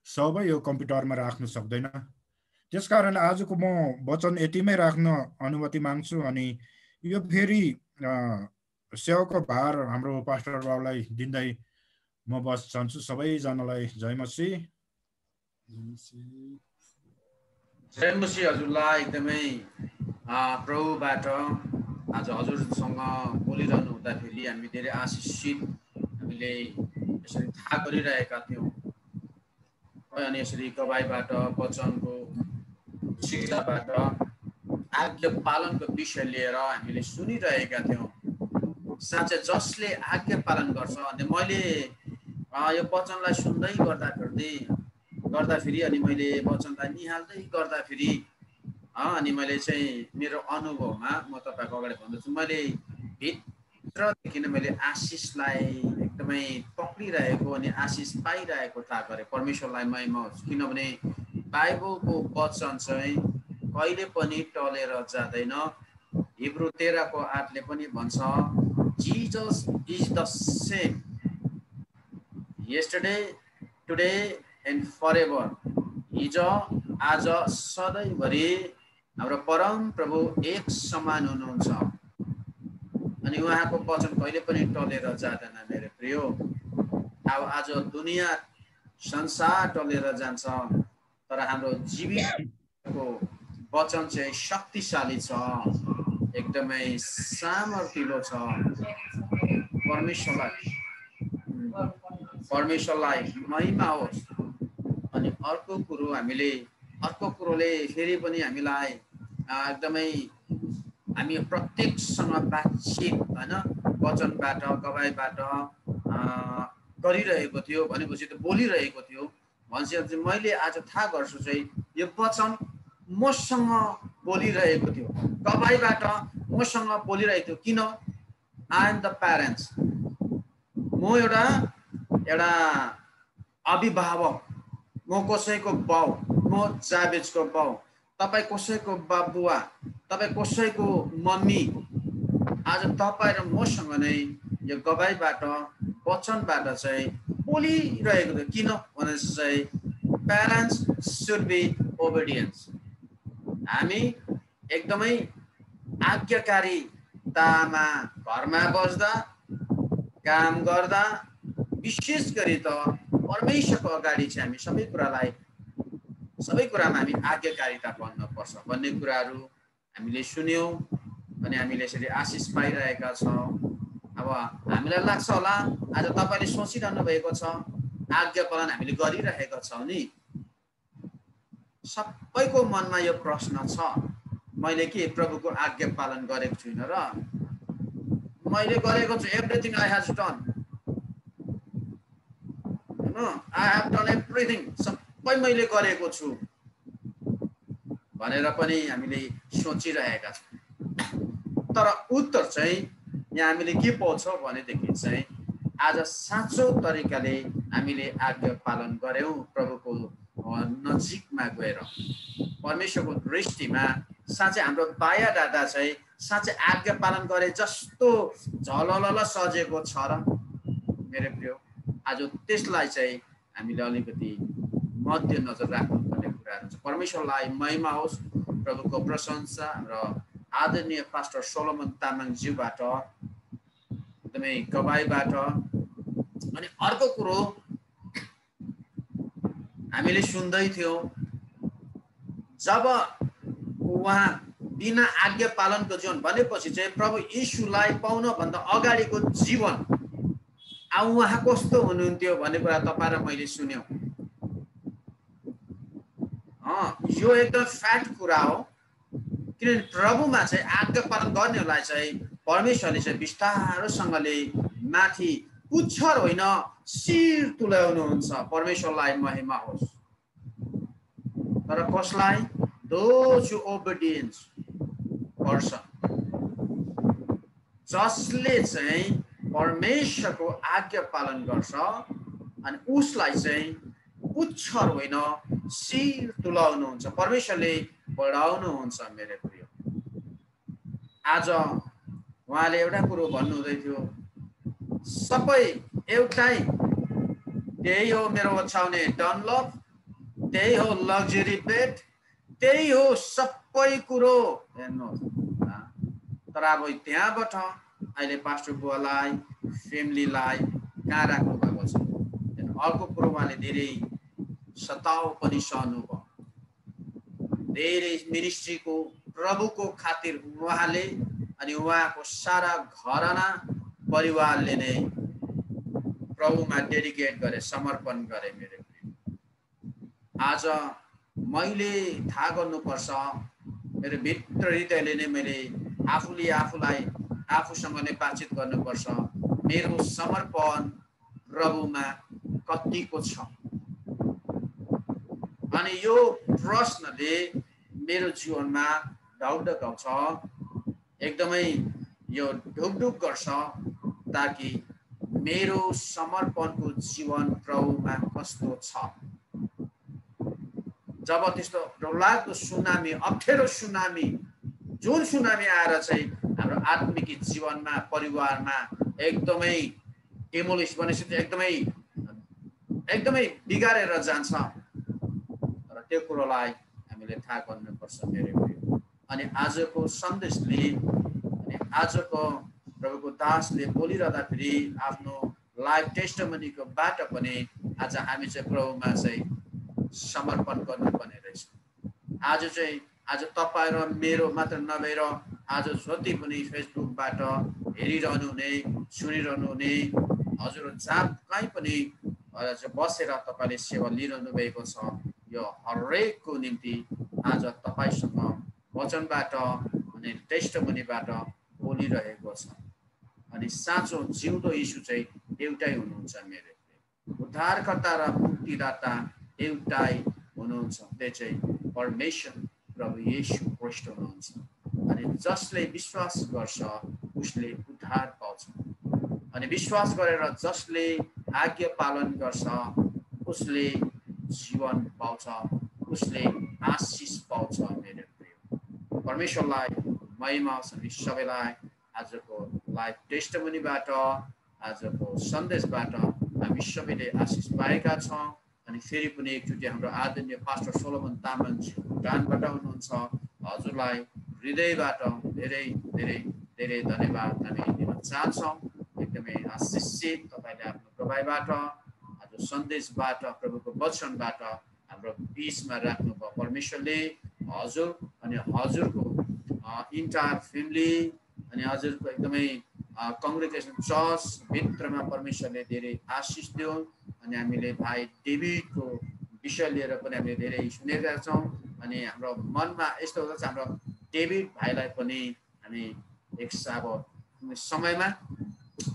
सबै यो कम्प्युटरमा राख्नु सक्दैन। त्यसकारण आजको म वचन यतिमै राख्न अनुमति माग्छु। अनि यो फेरि सेवाको भार हाम्रो पास्टर बाबुलाई दिँदै म बस चाहन्छु। सबैजनालाई जय मसीह। जय मसीह। हजुरलाई एकदमै प्रभुबाट आज हजुरसँग बोलिरहनु हुँदाखेरि हामी धेरै आशिषित हामीले यसरी थाहा गरिरहेका थियौँ। अनि यसरी गवाईबाट, वचनको शिक्षाबाट आज्ञा पालनको विषय लिएर हामीले सुनिरहेका थियौँ। साँच्चै जसले आज्ञा पालन गर्छ, अनि मैले यो वचनलाई सुन्दै गर्दाखेरि अनि मैले वचनलाई निहाल्दै गर्दाखेरि अनि मैले चाहिँ मेरो अनुभवमा म तपाईँको अगाडि भन्दछु, मैले भित्रदेखि नै मैले आशिषलाई एकदमै पक्रिरहेको अनि आशिष पाइरहेको थाहा गरेँ। परमेश्वरलाई महिमा होस्, किनभने बाइबलको वचन चाहिँ कहिले पनि टलेर जाँदैन। हिब्रू 13:8 पनि भन्छ, Jesus is the same yesterday, today and forever। हिजो आज सधैँभरि हाम्रो परम प्रभु एक समान हुनुहुन्छ अनि उहाँको वचन कहिले पनि टलेर जाँदैन। मेरो प्रिय, अब आज दुनियाँ संसार टलेर जान्छ, तर हाम्रो जीवितको वचन चाहिँ शक्तिशाली छ, एकदमै सामर्थ्यलो छ। परमेश्वरलाई महिमा होस्। अनि अर्को कुरोले फेरि पनि हामीलाई एकदमै हामी प्रत्येकसँग बातचित होइन वचनबाट गवाईबाट गरिरहेको थियो भनेपछि त बोलिरहेको थियो भनेपछि मैले आज थाहा गर्छु चाहिँ यो वचन मसँग बोलिरहेको थियो, गवाईबाट मसँग बोलिरहेको थियो। किन? आई एम द प्यारेन्ट्स, म एउटा अभिभावक, म कसैको बाउ, म जाबेजको बाउ, तपाईँ कसैको बाबुवा, तपाईँ कसैको मम्मी। आज तपाईँ र मसँग नै यो गवाईबाट वचनबाट चाहिँ बोलिरहेको थियो। किन भनेपछि चाहिँ प्यारेन्ट्स सुड बी ओबिडियन्स। हामी एकदमै आज्ञाकारितामा घरमा बस्दा काम गर्दा विशेष गरी त परमेश्वरको अगाडि चाहिँ हामी सबै कुरामा हामी आज्ञाकारिता बन्नुपर्छ भन्ने कुराहरू हामीले सुन्यौँ अनि हामीले यसरी आशिष पाइरहेका छौँ। अब हामीलाई लाग्छ होला आज तपाईँले सोचिरहनु भएको छ आज्ञा पालन हामीले गरिरहेका छौँ नि, सबैको मनमा यो प्रश्न छ, मैले के प्रभुको आज्ञा पालन गरेको छुइनँ र? मैले गरेको छु, everything I has done, I have done everything, सबै मैले गरेको छु भनेर पनि हामीले सोचिरहेका छौँ। तर उत्तर चाहिँ यहाँ हामीले के पाउँछौँ भनेदेखि चाहिँ आज साँचो तरिकाले हामीले आज्ञा पालन गऱ्यौँ प्रभुको नजिकमा गएर, परमेश्वरको दृष्टिमा साँच्चै हाम्रो बाया दादा चाहिँ साँच्चै आज्ञा पालन गरे जस्तो झलल सजेको छ र मेरो प्रिय? आज त्यसलाई चाहिँ हामीले अलिकति मध्यनजर राख्नुपर्ने कुराहरू छ। परमेश्वरलाई महिमा होस्, प्रभुको प्रशंसा र आदरणीय पास्टर सोलोमन तामाङज्यूबाट एकदमै गवाईबाट। अनि अर्को कुरो हामीले सुन्दै थियौँ, जब उहाँ बिना आज्ञा पालनको जीवन भनेपछि चाहिँ प्रभु यीशुलाई पाउनभन्दा अगाडिको जीवन उहाँ कस्तो हुनुहुन्थ्यो भन्ने कुरा तपाईँ र मैले सुन्यौँ। यो एकदम फ्याक्ट कुरा हो, किनभने प्रभुमा चाहिँ आज्ञा पालन गर्नेहरूलाई चाहिँ परमेश्वरले चाहिँ बिस्तारोसँगले माथि पुच्छर होइन शिर तुल्याउनुहुन्छ। परमेश्वरलाई महिमा होस्। तर कसलाई? those who obedience person, जसले चाहिँ परमेश्वरको आज्ञा पालन गर्छ अनि उसलाई चाहिँ पुच्छर होइन शिर तुल्याउनुहुन्छ, परमेश्वरले बढाउनुहुन्छ। मेरो प्रिय, आज उहाँले एउटा कुरो भन्नुहुँदै थियो, सबै एउटै, त्यही हो मेरो ओछ्याउने डनलप, त्यही हो लग्जरी बेड, त्यही हो सबै कुरो हेर्नुहोस्। तर अब त्यहाँबाट अहिले पास्टर बुवालाई, फ्यामिलीलाई कहाँ राख्नु भएको छ? अर्को कुरो उहाँले धेरै सताव पनि सहनुभयो, धेरै मिनिस्ट्रीको प्रभुको खातिर उहाँले अनि उहाँको सारा घराना परिवारले नै प्रभुमा डेडिकेट गरे, समर्पण गरे। मेरो आज मैले थाहा गर्नुपर्छ, मेरो भित्र हृदयले नै मैले आफूले आफूलाई आफूसँग नै बातचित गर्नुपर्छ, मेरो समर्पण प्रभुमा कतिको छ। अनि यो प्रश्नले मेरो जीवनमा ढाउक ढकाउँछ, एकदमै यो ढुकढुक गर्छ, ताकि मेरो समर्पणको जीवन प्रभुमा कस्तो छ। जब त्यस्तो डरलाग्दो सुनामी, अप्ठ्यारो सुनामी, जुन सुनामी आएर चाहिँ हाम्रो आत्मिक जीवनमा परिवारमा एकदमै डेमोलिस भनेपछि एकदमै एकदमै बिगारेर जान्छ, र त्यो कुरोलाई हामीले थाहा गर्नुपर्छ। मेरो अनि आजको सन्देशले अनि आजको प्रभुको दासले बोलिरहँदाखेरि आफ्नो लाइफ टेस्टिमनीको बाट पनि आज हामी चाहिँ प्रभुमा चाहिँ समर्पण गर्नुपर्ने रहेछ। आज चाहिँ आज तपाईँ र मेरो मात्र नभएर आज जति पनि फेसबुकबाट हेरिरहनु हुने, सुनिरहनु हुने हजुर जहाँ कहीँ पनि बसेर तपाईँले सेवा लिइरहनु भएको छ, यो हरेकको निम्ति आज तपाईँसँग वचनबाट अनि टेस्टिमनीबाट बोलिरहेको छ। अनि साँचो जिउँदो यीशु चाहिँ एउटै हुनुहुन्छ। मेरो उद्धारकर्ता र मुक्तिदाता एउटै हुनुहुन्छ, त्यो चाहिँ परमेश्वर प्रभु येशू ख्रीष्ट हुनुहुन्छ। अनि जसले विश्वास गर्छ उसले उद्धार पाउँछ, अनि विश्वास गरेर जसले आज्ञा पालन गर्छ उसले जीवन पाउँछ, उसले आशिष पाउँछ। मेरो प्रिय परमेश्वरलाई महिमा होस्। अनि सबैलाई आजको लाइभ टेस्टिमनीबाट, आजको सन्देशबाट हामी सबैले आशिष पाएका छौँ। अनि फेरि पनि एकचोटि हाम्रो आदरणीय पास्टर सोलोमन तामाङजी भुटानबाट हुनुहुन्छ, हजुरलाई हृदयबाट धेरै धेरै धेरै धन्यवाद हामी दिन चाहन्छौँ। एकदमै आशिषित तपाईँले आफ्नो गवाईबाट, आज सन्देशबाट, प्रभुको वचनबाट हाम्रो बिचमा राख्नुभयो। परमेश्वरले हजुर अनि हजुरको इन्टायर फ्यामिली अनि हजुरको एकदमै कङ्ग्रिगेसन चर्च भित्रमा परमेश्वरले धेरै आशिष दियो। अनि हामीले भाइ डेभिडको विषय लिएर पनि हामीले धेरै सुनेका छौँ। अनि हाम्रो मनमा यस्तो हुँदछ हाम्रो डेभिड भाइलाई पनि हामी एक अब समयमा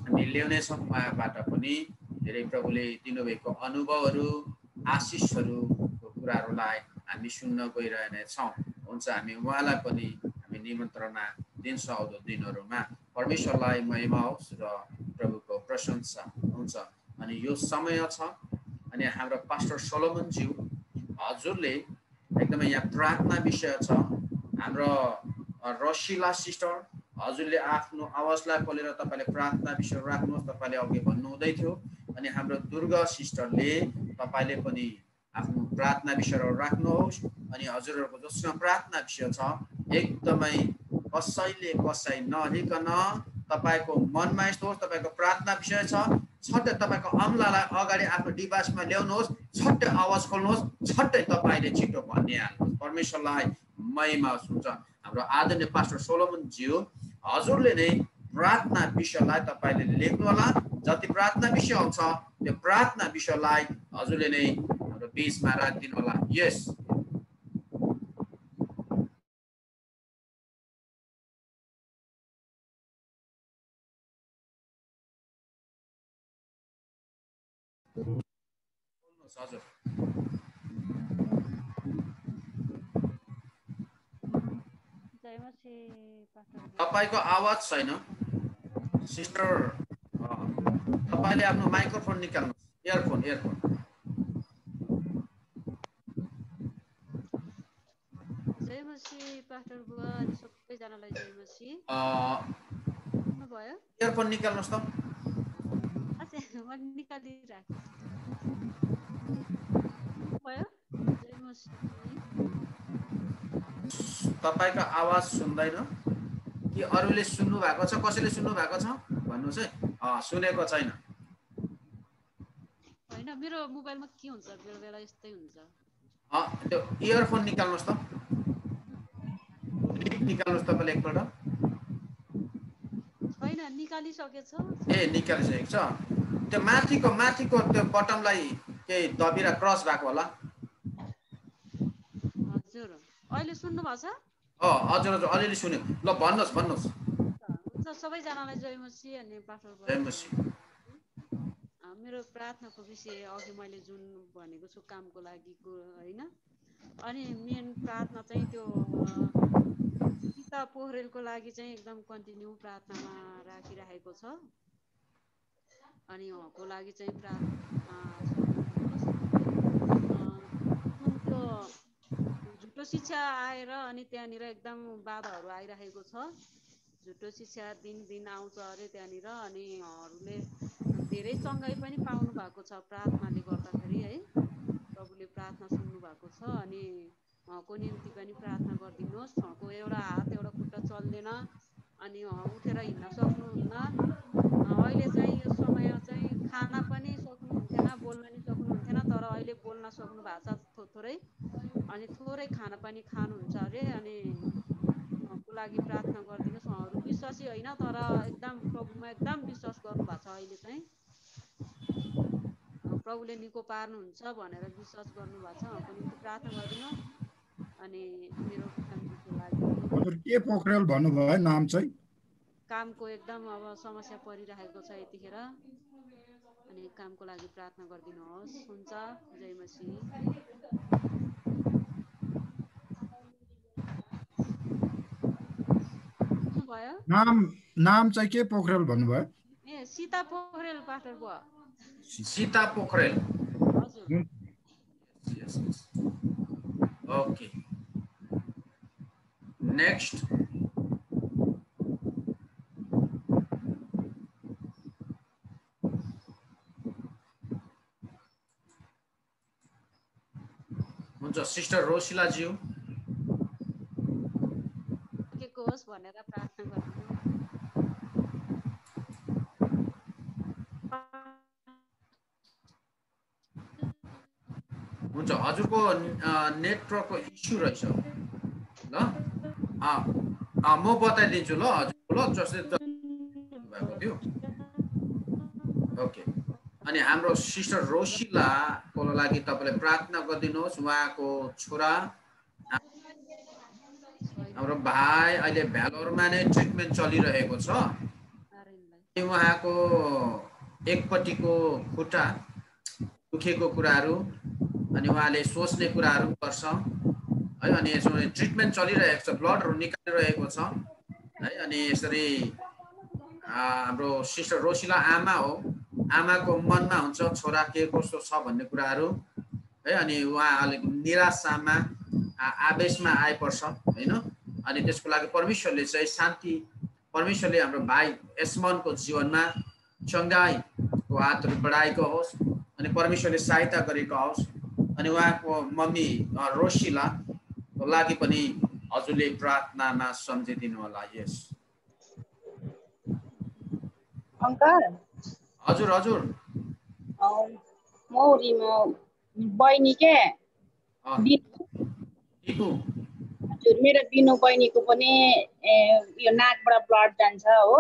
हामी ल्याउनेछौँ उहाँबाट पनि धेरै प्रभुले दिनुभएको अनुभवहरू आशिषहरूको कुराहरूलाई हामी सुन्न गइरहेनेछौँ हुन्छ हामी उहाँलाई पनि हामी निमन्त्रणा दिन्छौँ आउँदो दिनहरूमा परमेश्वरलाई महिमा होस् र प्रभुको प्रशंसा हुन्छ अनि यो समय छ अनि हाम्रो पास्टर सोलोमनज्यू हजुरले एकदमै यहाँ प्रार्थना विषय छ हाम्रो रसिला सिस्टर हजुरले आफ्नो आवाजलाई खोलेर तपाईँले प्रार्थना विषय राख्नुहोस् तपाईँले अघि भन्नुहुँदै थियो अनि हाम्रो दुर्गा सिस्टरले तपाईँले पनि आफ्नो प्रार्थना विषयहरू राख्नुहोस् अनि हजुरहरूको जसमा प्रार्थना विषय छ एकदमै कसैले कसै नलिकन तपाईँको मनमा यस्तो होस् तपाईँको प्रार्थना विषय छ छट्टै तपाईँको अम्लालाई अगाडि आफ्नो डिभाइसमा ल्याउनुहोस् छट्टै आवाज खोल्नुहोस् छट्टै तपाईँले छिटो भनिहाल्नुहोस् परमेश्वरलाई महिमा हुन्छ हाम्रो आदरणीय पास्टर सोलोमन ज्यू हजुरले नै प्रार्थना विषयलाई तपाईँले लेख्नु होला जति प्रार्थना विषय आउँछ त्यो प्रार्थना विषयलाई हजुरले नै हाम्रो बीचमा राखिदिनु होला यस हजुर तपाईको आवाज छैन सिस्टर तपाईले आफ्नो माइक्रोफोन निकाल्नु इयरफोन जय मसीह पास्टर बुवा अनि सबैजनालाई जय मसीह भयो इयरफोन निकाल्नुस् त म निकालिराखेँ भयो जय मसीह तपाईको आवाज सुन्दैन कि अरूले सुन्नु भएको छ कसैले सुन्नु भएको छ भन्नुस् है सुनेको छैन हैन मेरो मोबाइलमा के हुन्छ बेला यस्तै हुन्छ त्यो इयरफोन निकाल्नुस् त निकाल्नुस् तपाईले एकपल्ट छैन निकालिसकेछ ए निकालिसकेको छ त्यो माथिको त्यो बटमलाई केही दबिरा क्रस भएको होला हजुर अहिले सुन्नु भएको छ हजुर अलिअलि सुन्यो ल भन्नुहोस् हुन्छ सबैजनालाई जय मसीह अनि पास्टर जय मसीह मेरो प्रार्थनाको विषय अघि मैले जुन भनेको छु कामको लागिको हैन अनि मेन प्रार्थना चाहिँ त्यो सीता पोखरेलको लागि चाहिँ एकदम कन्टिन्यू प्रार्थनामा राखिरहेको छ अनि उहाँको लागि चाहिँ प्रार्थना त्यो झुटो शिक्षा आएर अनि त्यहाँनिर एकदम बाधाहरू आइरहेको छ झुटो शिक्षा दिन आउँछ अरे त्यहाँनिर अनि उहाँहरूले धेरै चङ्गाई पनि पाउनु भएको छ प्रार्थनाले गर्दाखेरि है प्रभुले प्रार्थना सुन्नु भएको छ अनि उहाँको निम्ति पनि प्रार्थना गरिदिनुहोस् उहाँको एउटा हात एउटा खुट्टा चल्दैन अनि उठेर हिँड्न सक्नुहुन्न अहिले चाहिँ यो समय चाहिँ खाना पनि सक्नुहुन्थेन बोल्न नि सक्नुहुन्थेन तर अहिले बोल्न सक्नु भएको छ थोरै अनि थोरै खाना पनि खानुहुन्छ अरे अनि उहाँको लागि प्रार्थना गरिदिनुहोस् उहाँहरू विश्वासी होइन तर एकदम प्रभुमा एकदम विश्वास गर्नुभएको छ अहिले चाहिँ प्रभुले निको पार्नुहुन्छ भनेर विश्वास गर्नुभएको छ उहाँको निम्ति प्रार्थना गरिदिनुहोस् अनि मेरो कामको लागि हजुर के पोखरेल भन्नुभयो नाम चाहिँ कामको एकदम अब समस्या परिरहेको छ यतिखेर अनि कामको लागि प्रार्थना गरिदिनुहोस् हुन्छ जय मसीह भयो नाम चाहिँ के पोखरेल भन्नुभयो ए सीता पोखरेल पास्टर बुवा सीता पोखरेल हजुर ओके नेक्स्ट हुन्छ सिस्टर रोसिला ज्यू के होस् भनेर प्रार्थना गर्नु हुन्छ हजुरको नेटवर्कको इस्यु रहेछ ल म बताइदिन्छु ल हजुर ल जसले भएको थियो ओके अनि हाम्रो सिस्टर रोसिलाको लागि तपाईले प्रार्थना गरिदिनुहोस् उहाँको छोरा हाम्रो भाइ अहिले भ्यालोरमा नै ट्रिटमेन्ट चलिरहेको छ। उहाँको एकपट्टिको खुट्टा दुखेको कुराहरू अनि उहाँले सोच्ने कुराहरू गर्छ है। अनि यसो ट्रिटमेन्ट चलिरहेको छ, ब्लडहरू निकालिरहेको छ है। अनि यसरी हाम्रो सिस्टर रोसिला आमा हो, आमाको मनमा हुन्छ छोरा के कस्तो छ भन्ने कुराहरू है। अनि उहाँ अलिक निराशामा आवेशमा आइपर्छ होइन। अनि त्यसको लागि परमेश्वरले चाहिँ शान्ति, परमेश्वरले हाम्रो भाइ एस्मनको जीवनमा चङ्गाईको हातहरू बढाएको होस् अनि परमेश्वरले सहायता गरेको होस्। अनि उहाँको मम्मी रोसिलाको लागि पनि हजुरले प्रार्थनामा सम्झिदिनु होला। यस अङ्कल। हजुर हजुर। म बहिनी के दिपु। हजुर, मेरो बिनु बहिनीको पनि यो नाकबाट ब्लड जान्छ हो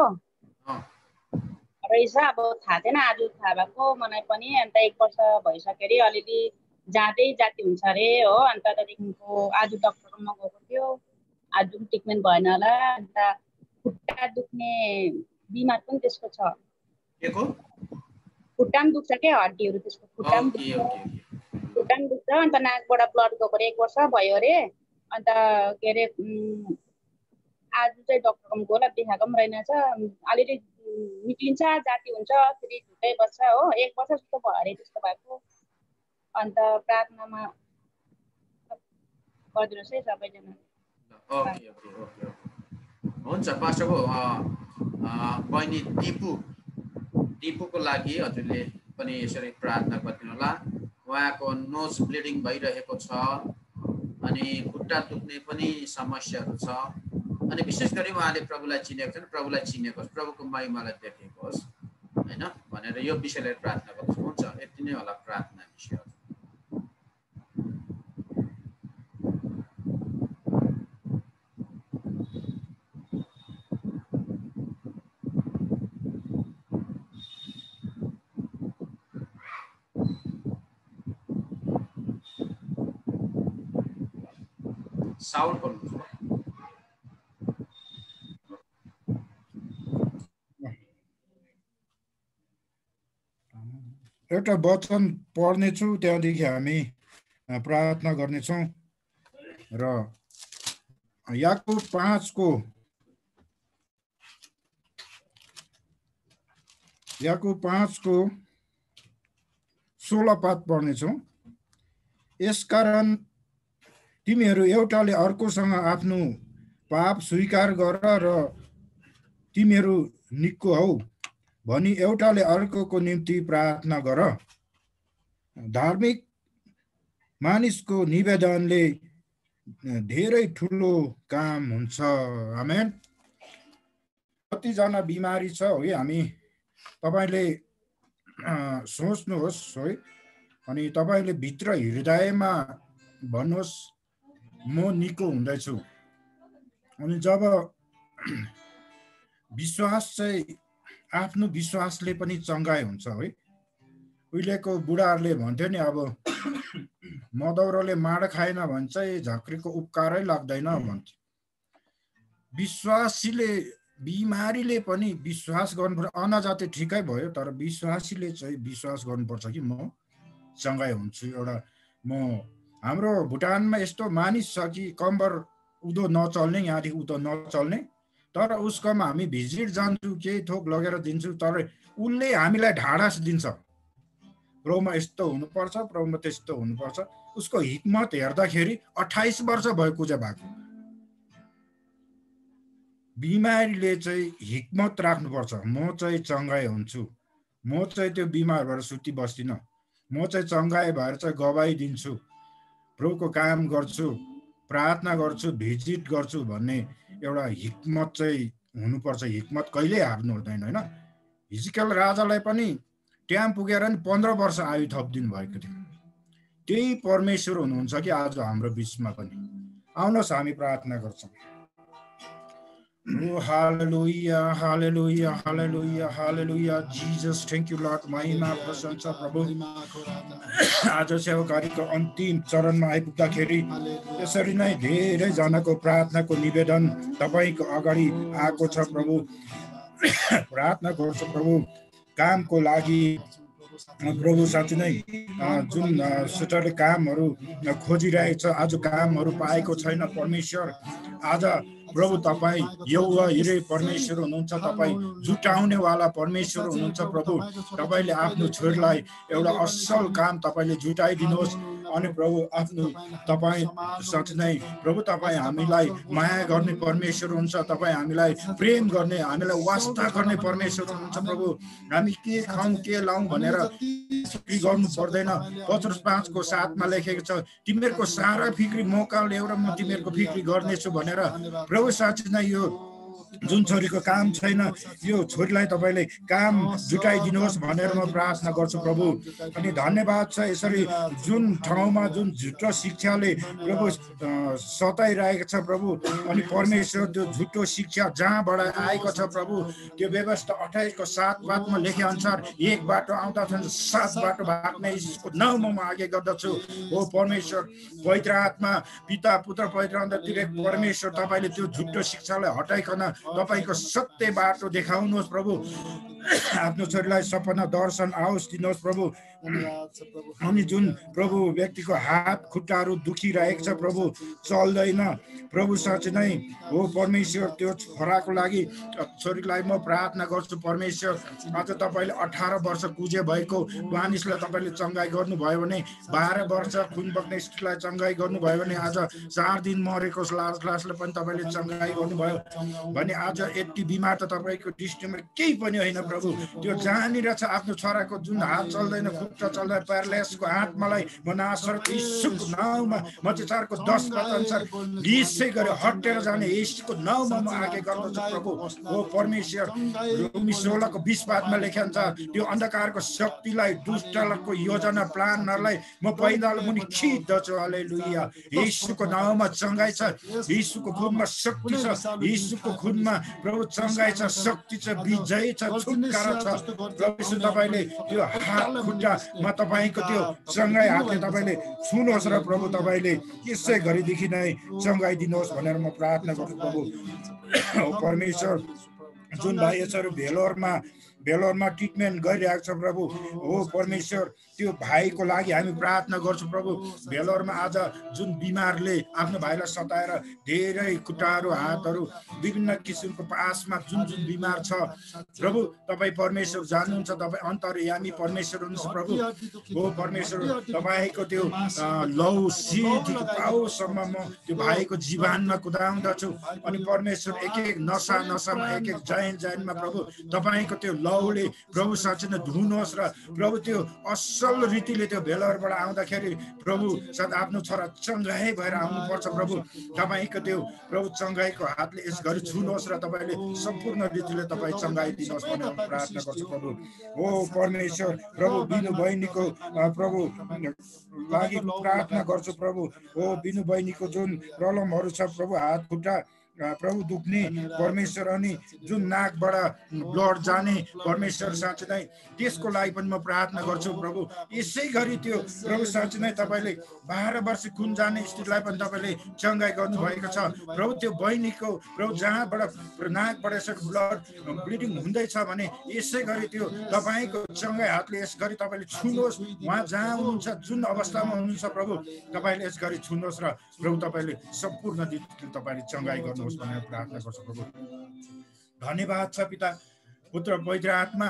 रहेछ। अब थाहा थिएन, आज थाहा भएको मलाई पनि। अन्त 1 वर्ष भइसक्यो अरे, अलिअलि जाँदै जाति हुन्छ अरे हो। अन्त त्यहाँदेखिको आज डक्टरमा गएको थियो, आज ट्रिटमेन्ट भएन होला। अन्त खुट्टा दुख्ने बिमार पनि त्यसको छ। खुट्टा पनि दुख्छ क्या, हड्डीहरू त्यसको खुट्टा पनि दुख्छ। अन्त नाकबाट ब्लड गएको अरे, 1 वर्ष भयो अरे। अन्त के अरे आज चाहिँ डक्टरमा गएर देखाएको पनि रहेनछ। अलिअलि निक्लिन्छ, जाति हुन्छ, फेरि झुटै बस्छ हो। 1 वर्ष जस्तो भयो अरे त्यस्तो भएको। अन्त प्रार्थनामा गरिदिनुहोस् है सबैजना। ओके हुन्छ पास्टरको बहिनी दिपुको लागि हजुरले पनि यसरी प्रार्थना गरिदिनु होला। उहाँको नोज ब्लिडिङ भइरहेको छ अनि खुट्टा दुख्ने पनि समस्याहरू छ। अनि विशेष गरी उहाँले प्रभुलाई चिनेको छन्, प्रभुलाई चिनेको होस्, प्रभुको महिमालाई देखेको होस् होइन भनेर यो विषयलाई प्रार्थना गर्छु। हुन्छ, यति नै होला प्रार्थना विषय। साउन्ड गर्नुहोस्। एउटा वचन पढ्नेछु, त्यहाँदेखि हामी प्रार्थना गर्नेछौँ। र याकुब 5को 16 पद पढ्नेछौँ। यसकारण तिमीहरू एउटाले अर्कोसँग आफ्नो पाप स्वीकार गर र तिमीहरू निको हौ भनी एउटाले अर्कोको निम्ति प्रार्थना गर। धार्मिक मानिसको निवेदनले धेरै ठुलो काम हुन्छ। आमेन। कतिजना बिमारी छ है, हामी तपाईले सोच्नुहोस् है। अनि तपाईले भित्र हृदयमा भन्नुहोस् म निको हुँदैछु। अनि जब विश्वास चाहिँ आफ्नो विश्वासले पनि चङ्गाई हुन्छ है। उहिलेको बुढाहरूले भन्थ्यो नि, अब मदौरोले माड खाएन भने चाहिँ झाँक्रीको उपकारै लाग्दैन भन्थ्यो। विश्वासीले, बिमारीले पनि विश्वास गर्नुपर्छ। अनजाति ठिकै भयो, तर विश्वासीले चाहिँ विश्वास गर्नुपर्छ कि म चङ्गाई हुन्छु। एउटा हाम्रो भुटानमा यस्तो मानिस छ कि कम्बर उदो नचल्ने, यहाँदेखि उदो नचल्ने, तर उसकोमा हामी भिजिट जान्छु, केही थोक लगेर दिन्छु, तर उसले हामीलाई ढाडस दिन्छ। प्रभुमा यस्तो हुनुपर्छ, प्रभुमा त्यस्तो हुनुपर्छ। उसको हिक्मत हेर्दाखेरि 28 वर्ष भयो पूजा भएको। बिमारीले चाहिँ हिक्मत राख्नुपर्छ। म चाहिँ चङ्गाई हुन्छु, म चाहिँ त्यो बिमार भएर सुति बस्दिनँ, म चाहिँ चङ्गाई भएर चाहिँ गवाई दिन्छु, प्रभुको काम गर्छु, प्रार्थना गर्छु, भिजिट गर्छु भन्ने एउटा हिक्मत चाहिँ हुनुपर्छ। हिक्मत कहिल्यै हार्नु हुँदैन होइन। हिजकियल राजालाई पनि ट्याम पुगेर नि 15 वर्ष आयु थपिदिनु भएको थियो। त्यही परमेश्वर हुनुहुन्छ कि आज हाम्रो बिचमा पनि। आउनुहोस् हामी प्रार्थना गर्छौँ। Oh, hallelujah, hallelujah, hallelujah, hallelujah. Jesus, thank you, Lord. महिमा प्रशंसा प्रभु। आज सेवाकारीको अन्तिम चरणमा आइपुग्दाखेरि यसरी नै धेरैजनाको प्रार्थनाको निवेदन तपाईको अगाडि आएको छ प्रभु। प्रार्थना गर्छु प्रभु, कामको लागि प्रभु साँच्चै नै जुन सुटरले कामहरू खोजिरहेको छ, आज कामहरू पाएको छैन परमेश्वर। आज प्रभु तपाईँ यहोवा हिरे परमेश्वर हुनुहुन्छ, तपाईँ जुटाउनेवाला परमेश्वर हुनुहुन्छ प्रभु। तपाईँले आफ्नो छोरीलाई एउटा असल काम तपाईँले जुटाइदिनुहोस्। अनि प्रभु आफ्नो तपाईँ साँच्चै नै प्रभु तपाईँ हामीलाई माया गर्ने परमेश्वर हुनुहुन्छ, तपाईँ हामीलाई प्रेम गर्ने, हामीलाई वास्ता गर्ने परमेश्वर हुनुहुन्छ प्रभु। हामी के खाउँ के लाउँ भनेर फिक्री गर्नु पर्दैन। पत्रुस 5:7 लेखेको छ, तिमीहरूको सारा फिक्री मौका ल्याएर म तिमीहरूको फिक्री गर्नेछु भनेर। प्रभु साँच्चै नै यो जुन छोरीको काम छैन, यो छोरीलाई तपाईँले काम जुटाइदिनुहोस् भनेर म प्रार्थना गर्छु प्रभु। अनि धन्यवाद छ यसरी जुन ठाउँमा जुन झुटो शिक्षाले प्रभु सताइरहेको छ प्रभु, अनि परमेश्वर त्यो झुटो शिक्षा जहाँबाट आएको छ प्रभु, त्यो व्यवस्था 28:7 लेखे अनुसार एक बाटो आउँदा 7 बाटो भाग्ने यसको नाउँमा म आगे गर्दछु। हो परमेश्वर, पवित्र आत्मा, पिता पुत्र पवित्र आत्मा परमेश्वर, तपाईँले त्यो झुटो शिक्षालाई हटाइकन तपाईको सत्य बाटो देखाउनुहोस् प्रभु। आफ्नो छोरीलाई सपना दर्शन आओस् दिनुहोस् प्रभु। अनि जुन प्रभु व्यक्तिको हात खुट्टाहरू दुखिरहेको छ प्रभु, चल्दैन प्रभु साँच्चै नै हो परमेश्वर, त्यो छोराको लागि छोरीलाई म प्रार्थना गर्छु परमेश्वर। आज तपाईँले 18 वर्ष कुजे भएको मानिसलाई तपाईँले चङ्गाई गर्नुभयो भने, 12 वर्ष खुन बग्ने स्त्रीलाई चङ्गाई गर्नुभयो भने, आज 4 दिन मरेको लासलाई पनि तपाईँले चङ्गाई गर्नुभयो भने, आज यति बिमार त तपाईँको दृष्टिमा केही पनि होइन प्रभु। त्यो जहाँनिर छ आफ्नो छोराको जुन हात चल्दैन, खुट्टा चल्दैन, प्यारालाइसको हात मलाई म नासरत यीशुको नाउँमा मत्तीको 10 अनुसार यसै गरी हटेर जाने यीशुको नाउँमा म आगे गर्दछु प्रभु। हो परमेश्वर, रोमी 16:20 लेखेको छ, त्यो अन्धकारको शक्तिलाई, दुष्टको योजना प्लानहरूलाई म पैदल मुनि खिच्दछु। हालेलुया। यीशुको नाउँमा चङ्गाई छ, यीशुको खुनमा शक्ति छ, यीशुको खुनमा प्रभु चङ्गाई छ, शक्ति छ, विजय छ, छुटकारा छ प्रभु। तपाईँले त्यो हात खुट्टामा तपाईँको त्यो चङ्गाई हातले तपाईँले छुनुहोस् र प्रभु तपाईँले यसै घरिदेखि नै चङ्गाई दिनुहोस् भनेर म प्रार्थना गर्छु प्रभु। परमेश्वर, जुन भाइ यसरी भेलोरमा ट्रिटमेन्ट गरिरहेको छ प्रभु, हो परमेश्वर, त्यो भाइको लागि हामी प्रार्थना गर्छौँ प्रभु। भेलोरमा आज जुन बिमारले आफ्नो भाइलाई सताएर धेरै खुट्टाहरू हातहरू विभिन्न किसिमको पासमा जुन बिमार छ प्रभु, तपाईँ परमेश्वर जान्नुहुन्छ, तपाईँ अन्तर्यामी परमेश्वर हुनुहुन्छ प्रभु। हो परमेश्वर, तपाईँको त्यो लौ सिधीको पाउसम्म म त्यो भाइको जीवनमा कुदाउँदछु। अनि परमेश्वर, एक नसामा एक जैनमा प्रभु तपाईँको त्यो लौले प्रभु साँच्चै नै धुनुहोस् र प्रभु त्यो असल रीतिले त्यो भेलोरबाट आउँदाखेरि प्रभु साथ आफ्नो छोरा चङ्गाई भएर आउनुपर्छ प्रभु। तपाईँको त्यो प्रभु चङ्गाईको हातले यस गरी छुनुहोस् र तपाईँले सम्पूर्ण रीतिले तपाईँ चङ्गाई दिनुहोस् भनेर प्रार्थना गर्छु प्रभु। हो परमेश्वर, प्रभु बिनु बहिनीको प्रभु लागि प्रार्थना गर्छु प्रभु। हो बिनु बहिनीको जुन प्रब्लमहरू छ प्रभु, हात खुट्टा प्रभु दुख्ने परमेश्वर, अनि जुन नाकबाट ब्लड जाने परमेश्वर साँच्चै नै त्यसको लागि पनि म प्रार्थना गर्छु प्रभु। यसै गरी त्यो प्रभु साँच्चै नै तपाईँले 12 वर्ष खुन जाने स्त्रीलाई पनि तपाईँले चङ्गाई गर्नुभएको छ प्रभु। त्यो बहिनीको प्रभु जहाँबाट नाकबाट यसरी ब्लड ब्लिडिङ हुँदैछ भने यसै गरी त्यो तपाईँको चङ्गाई हातले यस गरी तपाईँले छुनुहोस्। उहाँ जहाँ हुनुहुन्छ, जुन अवस्थामा हुनुहुन्छ प्रभु, तपाईँले यस गरी छुनुहोस् र प्रभु तपाईँले सम्पूर्ण रीतिले तपाईँले चङ्गाई गर्नुहोस् भनेर प्रार्थना गर्छु प्रभु। धन्यवाद छ पिता पुत्र पवित्र आत्मा।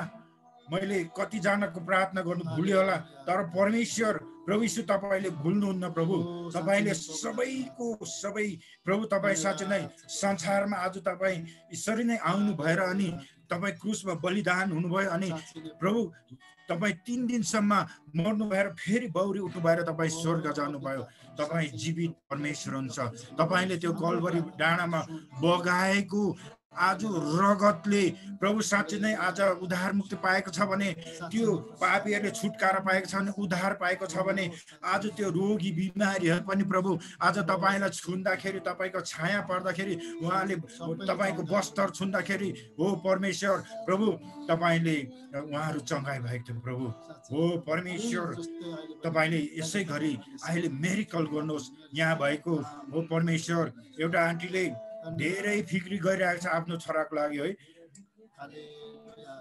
मैले कतिजनाको प्रार्थना गर्नु भुल्यो होला, तर परमेश्वर प्रभु यीशु तपाईँले भुल्नुहुन्न प्रभु। तपाईँले सबैको सबै प्रभु, तपाईँ साँच्चै नै संसारमा आज तपाईँ यसरी नै आउनु भएर अनि तपाईँ क्रुसमा बलिदान हुनुभयो, अनि प्रभु तपाईँ 3 दिनसम्म मर्नु भएर फेरि बौरी उठ्नु भएर तपाईँ स्वर्ग जानुभयो। तपाईँ जीवित परमेश्वर हुनुहुन्छ। तपाईँले त्यो कलवरी डाँडामा बगाएको आज रगतले प्रभु साँच्चै नै आज उद्धार मुक्ति पाएको छ भने, त्यो पापीहरूले छुटकारा पाएको छ भने, उद्धार पाएको छ भने, आज त्यो रोगी बिमारीहरू पनि प्रभु आज तपाईँलाई छुँदाखेरि, तपाईँको छाया पर्दाखेरि, उहाँले तपाईँको वस्त्र छुँदाखेरि, हो परमेश्वर प्रभु तपाईँले उहाँहरू चङ्गाई भएको थियो प्रभु। हो परमेश्वर तपाईँले यसै गरी अहिले मेरिकल गर्नुहोस् यहाँ भएको। हो परमेश्वर एउटा आन्टीले धेरै फिक्री गरिरहेको छ आफ्नो छोराको लागि है।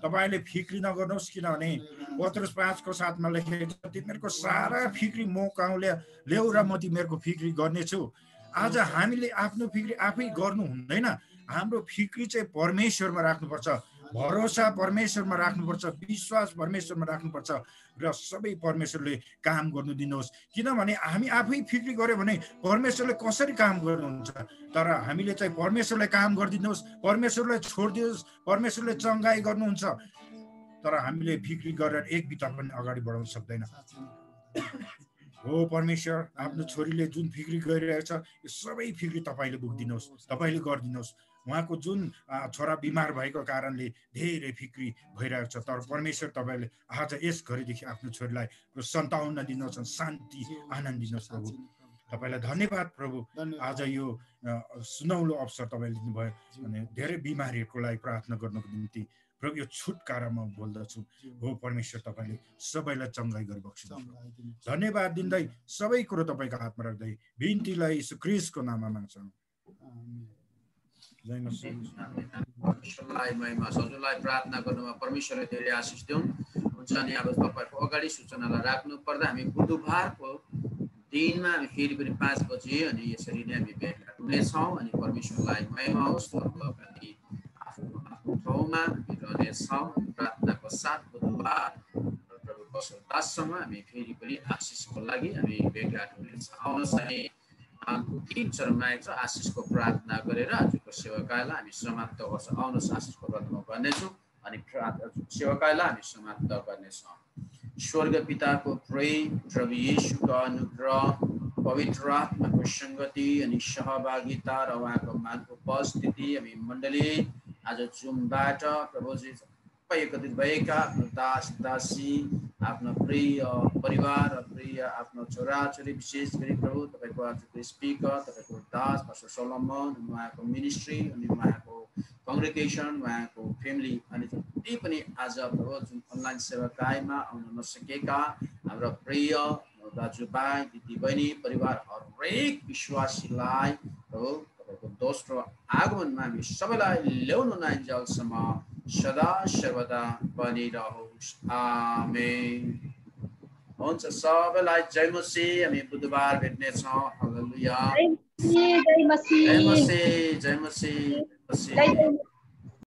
तपाईँले फिक्री नगर्नुहोस्, किनभने पत्रुस 5:7 लेखेको छ, तिमीहरूको सारा फिक्री म कहाँ ल्याऊ र म तिमीहरूको फिक्री गर्नेछु। आज हामीले आफ्नो फिक्री आफै गर्नु हुँदैन, हाम्रो फिक्री चाहिँ परमेश्वरमा राख्नुपर्छ, भरोसा परमेश्वरमा राख्नुपर्छ, विश्वास परमेश्वरमा राख्नुपर्छ र सबै परमेश्वरले काम गर्नु दिनुहोस्। किनभने हामी आफै फिक्री गर्यो भने परमेश्वरले कसरी काम गर्नुहुन्छ, तर हामीले चाहिँ परमेश्वरलाई काम गरिदिनुहोस्, परमेश्वरलाई छोडिदिनुहोस्, परमेश्वरले चङ्गाई गर्नुहुन्छ। तर हामीले फिक्री गरेर एक बिता पनि अगाडि बढाउन सक्दैन। हो परमेश्वर, आफ्नो छोरीले जुन फिक्री गरिरहेको छ यो सबै फिक्री तपाईँले बोकिदिनुहोस्, तपाईँले गरिदिनुहोस्। उहाँको जुन छोरा बिमार भएको कारणले धेरै फिक्री भइरहेको छ, तर परमेश्वर तपाईँले आज यस घडीदेखि आफ्नो छोरीलाई सन्ताउन्न दिनुहोस्, शान्ति आनन्द दिनुहोस् प्रभु। तपाईँलाई धन्यवाद प्रभु। आज यो सुनौलो अवसर तपाईँले दिनुभयो अनि धेरै बिमारीहरूको लागि प्रार्थना गर्नको निम्ति प्रभु यो छुटकारा म बोल्दछु। हो परमेश्वर, तपाईँले सबैलाई चङ्गाई गरिबक्छु। धन्यवाद दिँदै सबै कुरो तपाईँको हातमा राख्दै बिन्तीलाई यीशु ख्रीष्टको नाममा माग्छौँ। हजुरलाई प्रार्थना गर्नुमा परमेश्वरले धेरै आशिष दिउन्। हुन्छ अनि अब तपाईँको अगाडि सूचनालाई राख्नु पर्दा हामी बुधबारको दिनमा हामी फेरि पनि 5 बजे अनि यसरी नै हामी भेट हुनेछौँ। अनि परमेश्वरलाई महिमा होस्। आफ्नो ठाउँमा रहनेछौँ प्रार्थनाको साथ। बुधबार प्रभु बसो दाससँग हामी फेरि पनि आशिषको लागि हामी भेटघाट हुनेछौँ। आउनुहोस् हामी तीन चरणमा छ आशिषको प्रार्थना गरेर आजको सेवाकायलाई हामी समाप्त गर्छौँ। आउनुहोस् आशिषको प्रार्थना गर्नेछौँ अनि सेवाकायलाई हामी समाप्त गर्नेछौँ। स्वर्ग पिताको प्रेम, प्रभु येशूको अनुग्रह, पवित्र आत्माको सङ्गति अनि सहभागिता र उहाँको महानको उपस्थिति हामी मण्डली आज जुमबाट प्रभुजी एकत्रित भएका आफ्नो दास दासी, आफ्नो प्रिय परिवार र प्रिय आफ्नो छोराछोरी, विशेष गरी प्रभु तपाईँको आजको स्पिकर, तपाईँको दास पास्टर सोलोमन, उहाँको मिनिस्ट्री अनि उहाँको कङ्ग्रिगेसन, उहाँको फ्यामिली अनि जति पनि आज प्रभु जुन अनलाइन सेवाकायमा आउन नसकेका हाम्रा प्रिय दाजुभाइ दिदीबहिनी परिवार हरेक विश्वासीलाई प्रभु तपाईँको दोस्रो आगमनमा हामी सबैलाई ल्याउनु नआइन्जेलसम्म सदा सर्वदा बनिरहोस्। आमेन। हुन्छ सबैलाई जय मसीह। हामी बुधबार भेट्नेछौँ। हालेलुया। जय मसीह। जय मसीह। जय मसीह।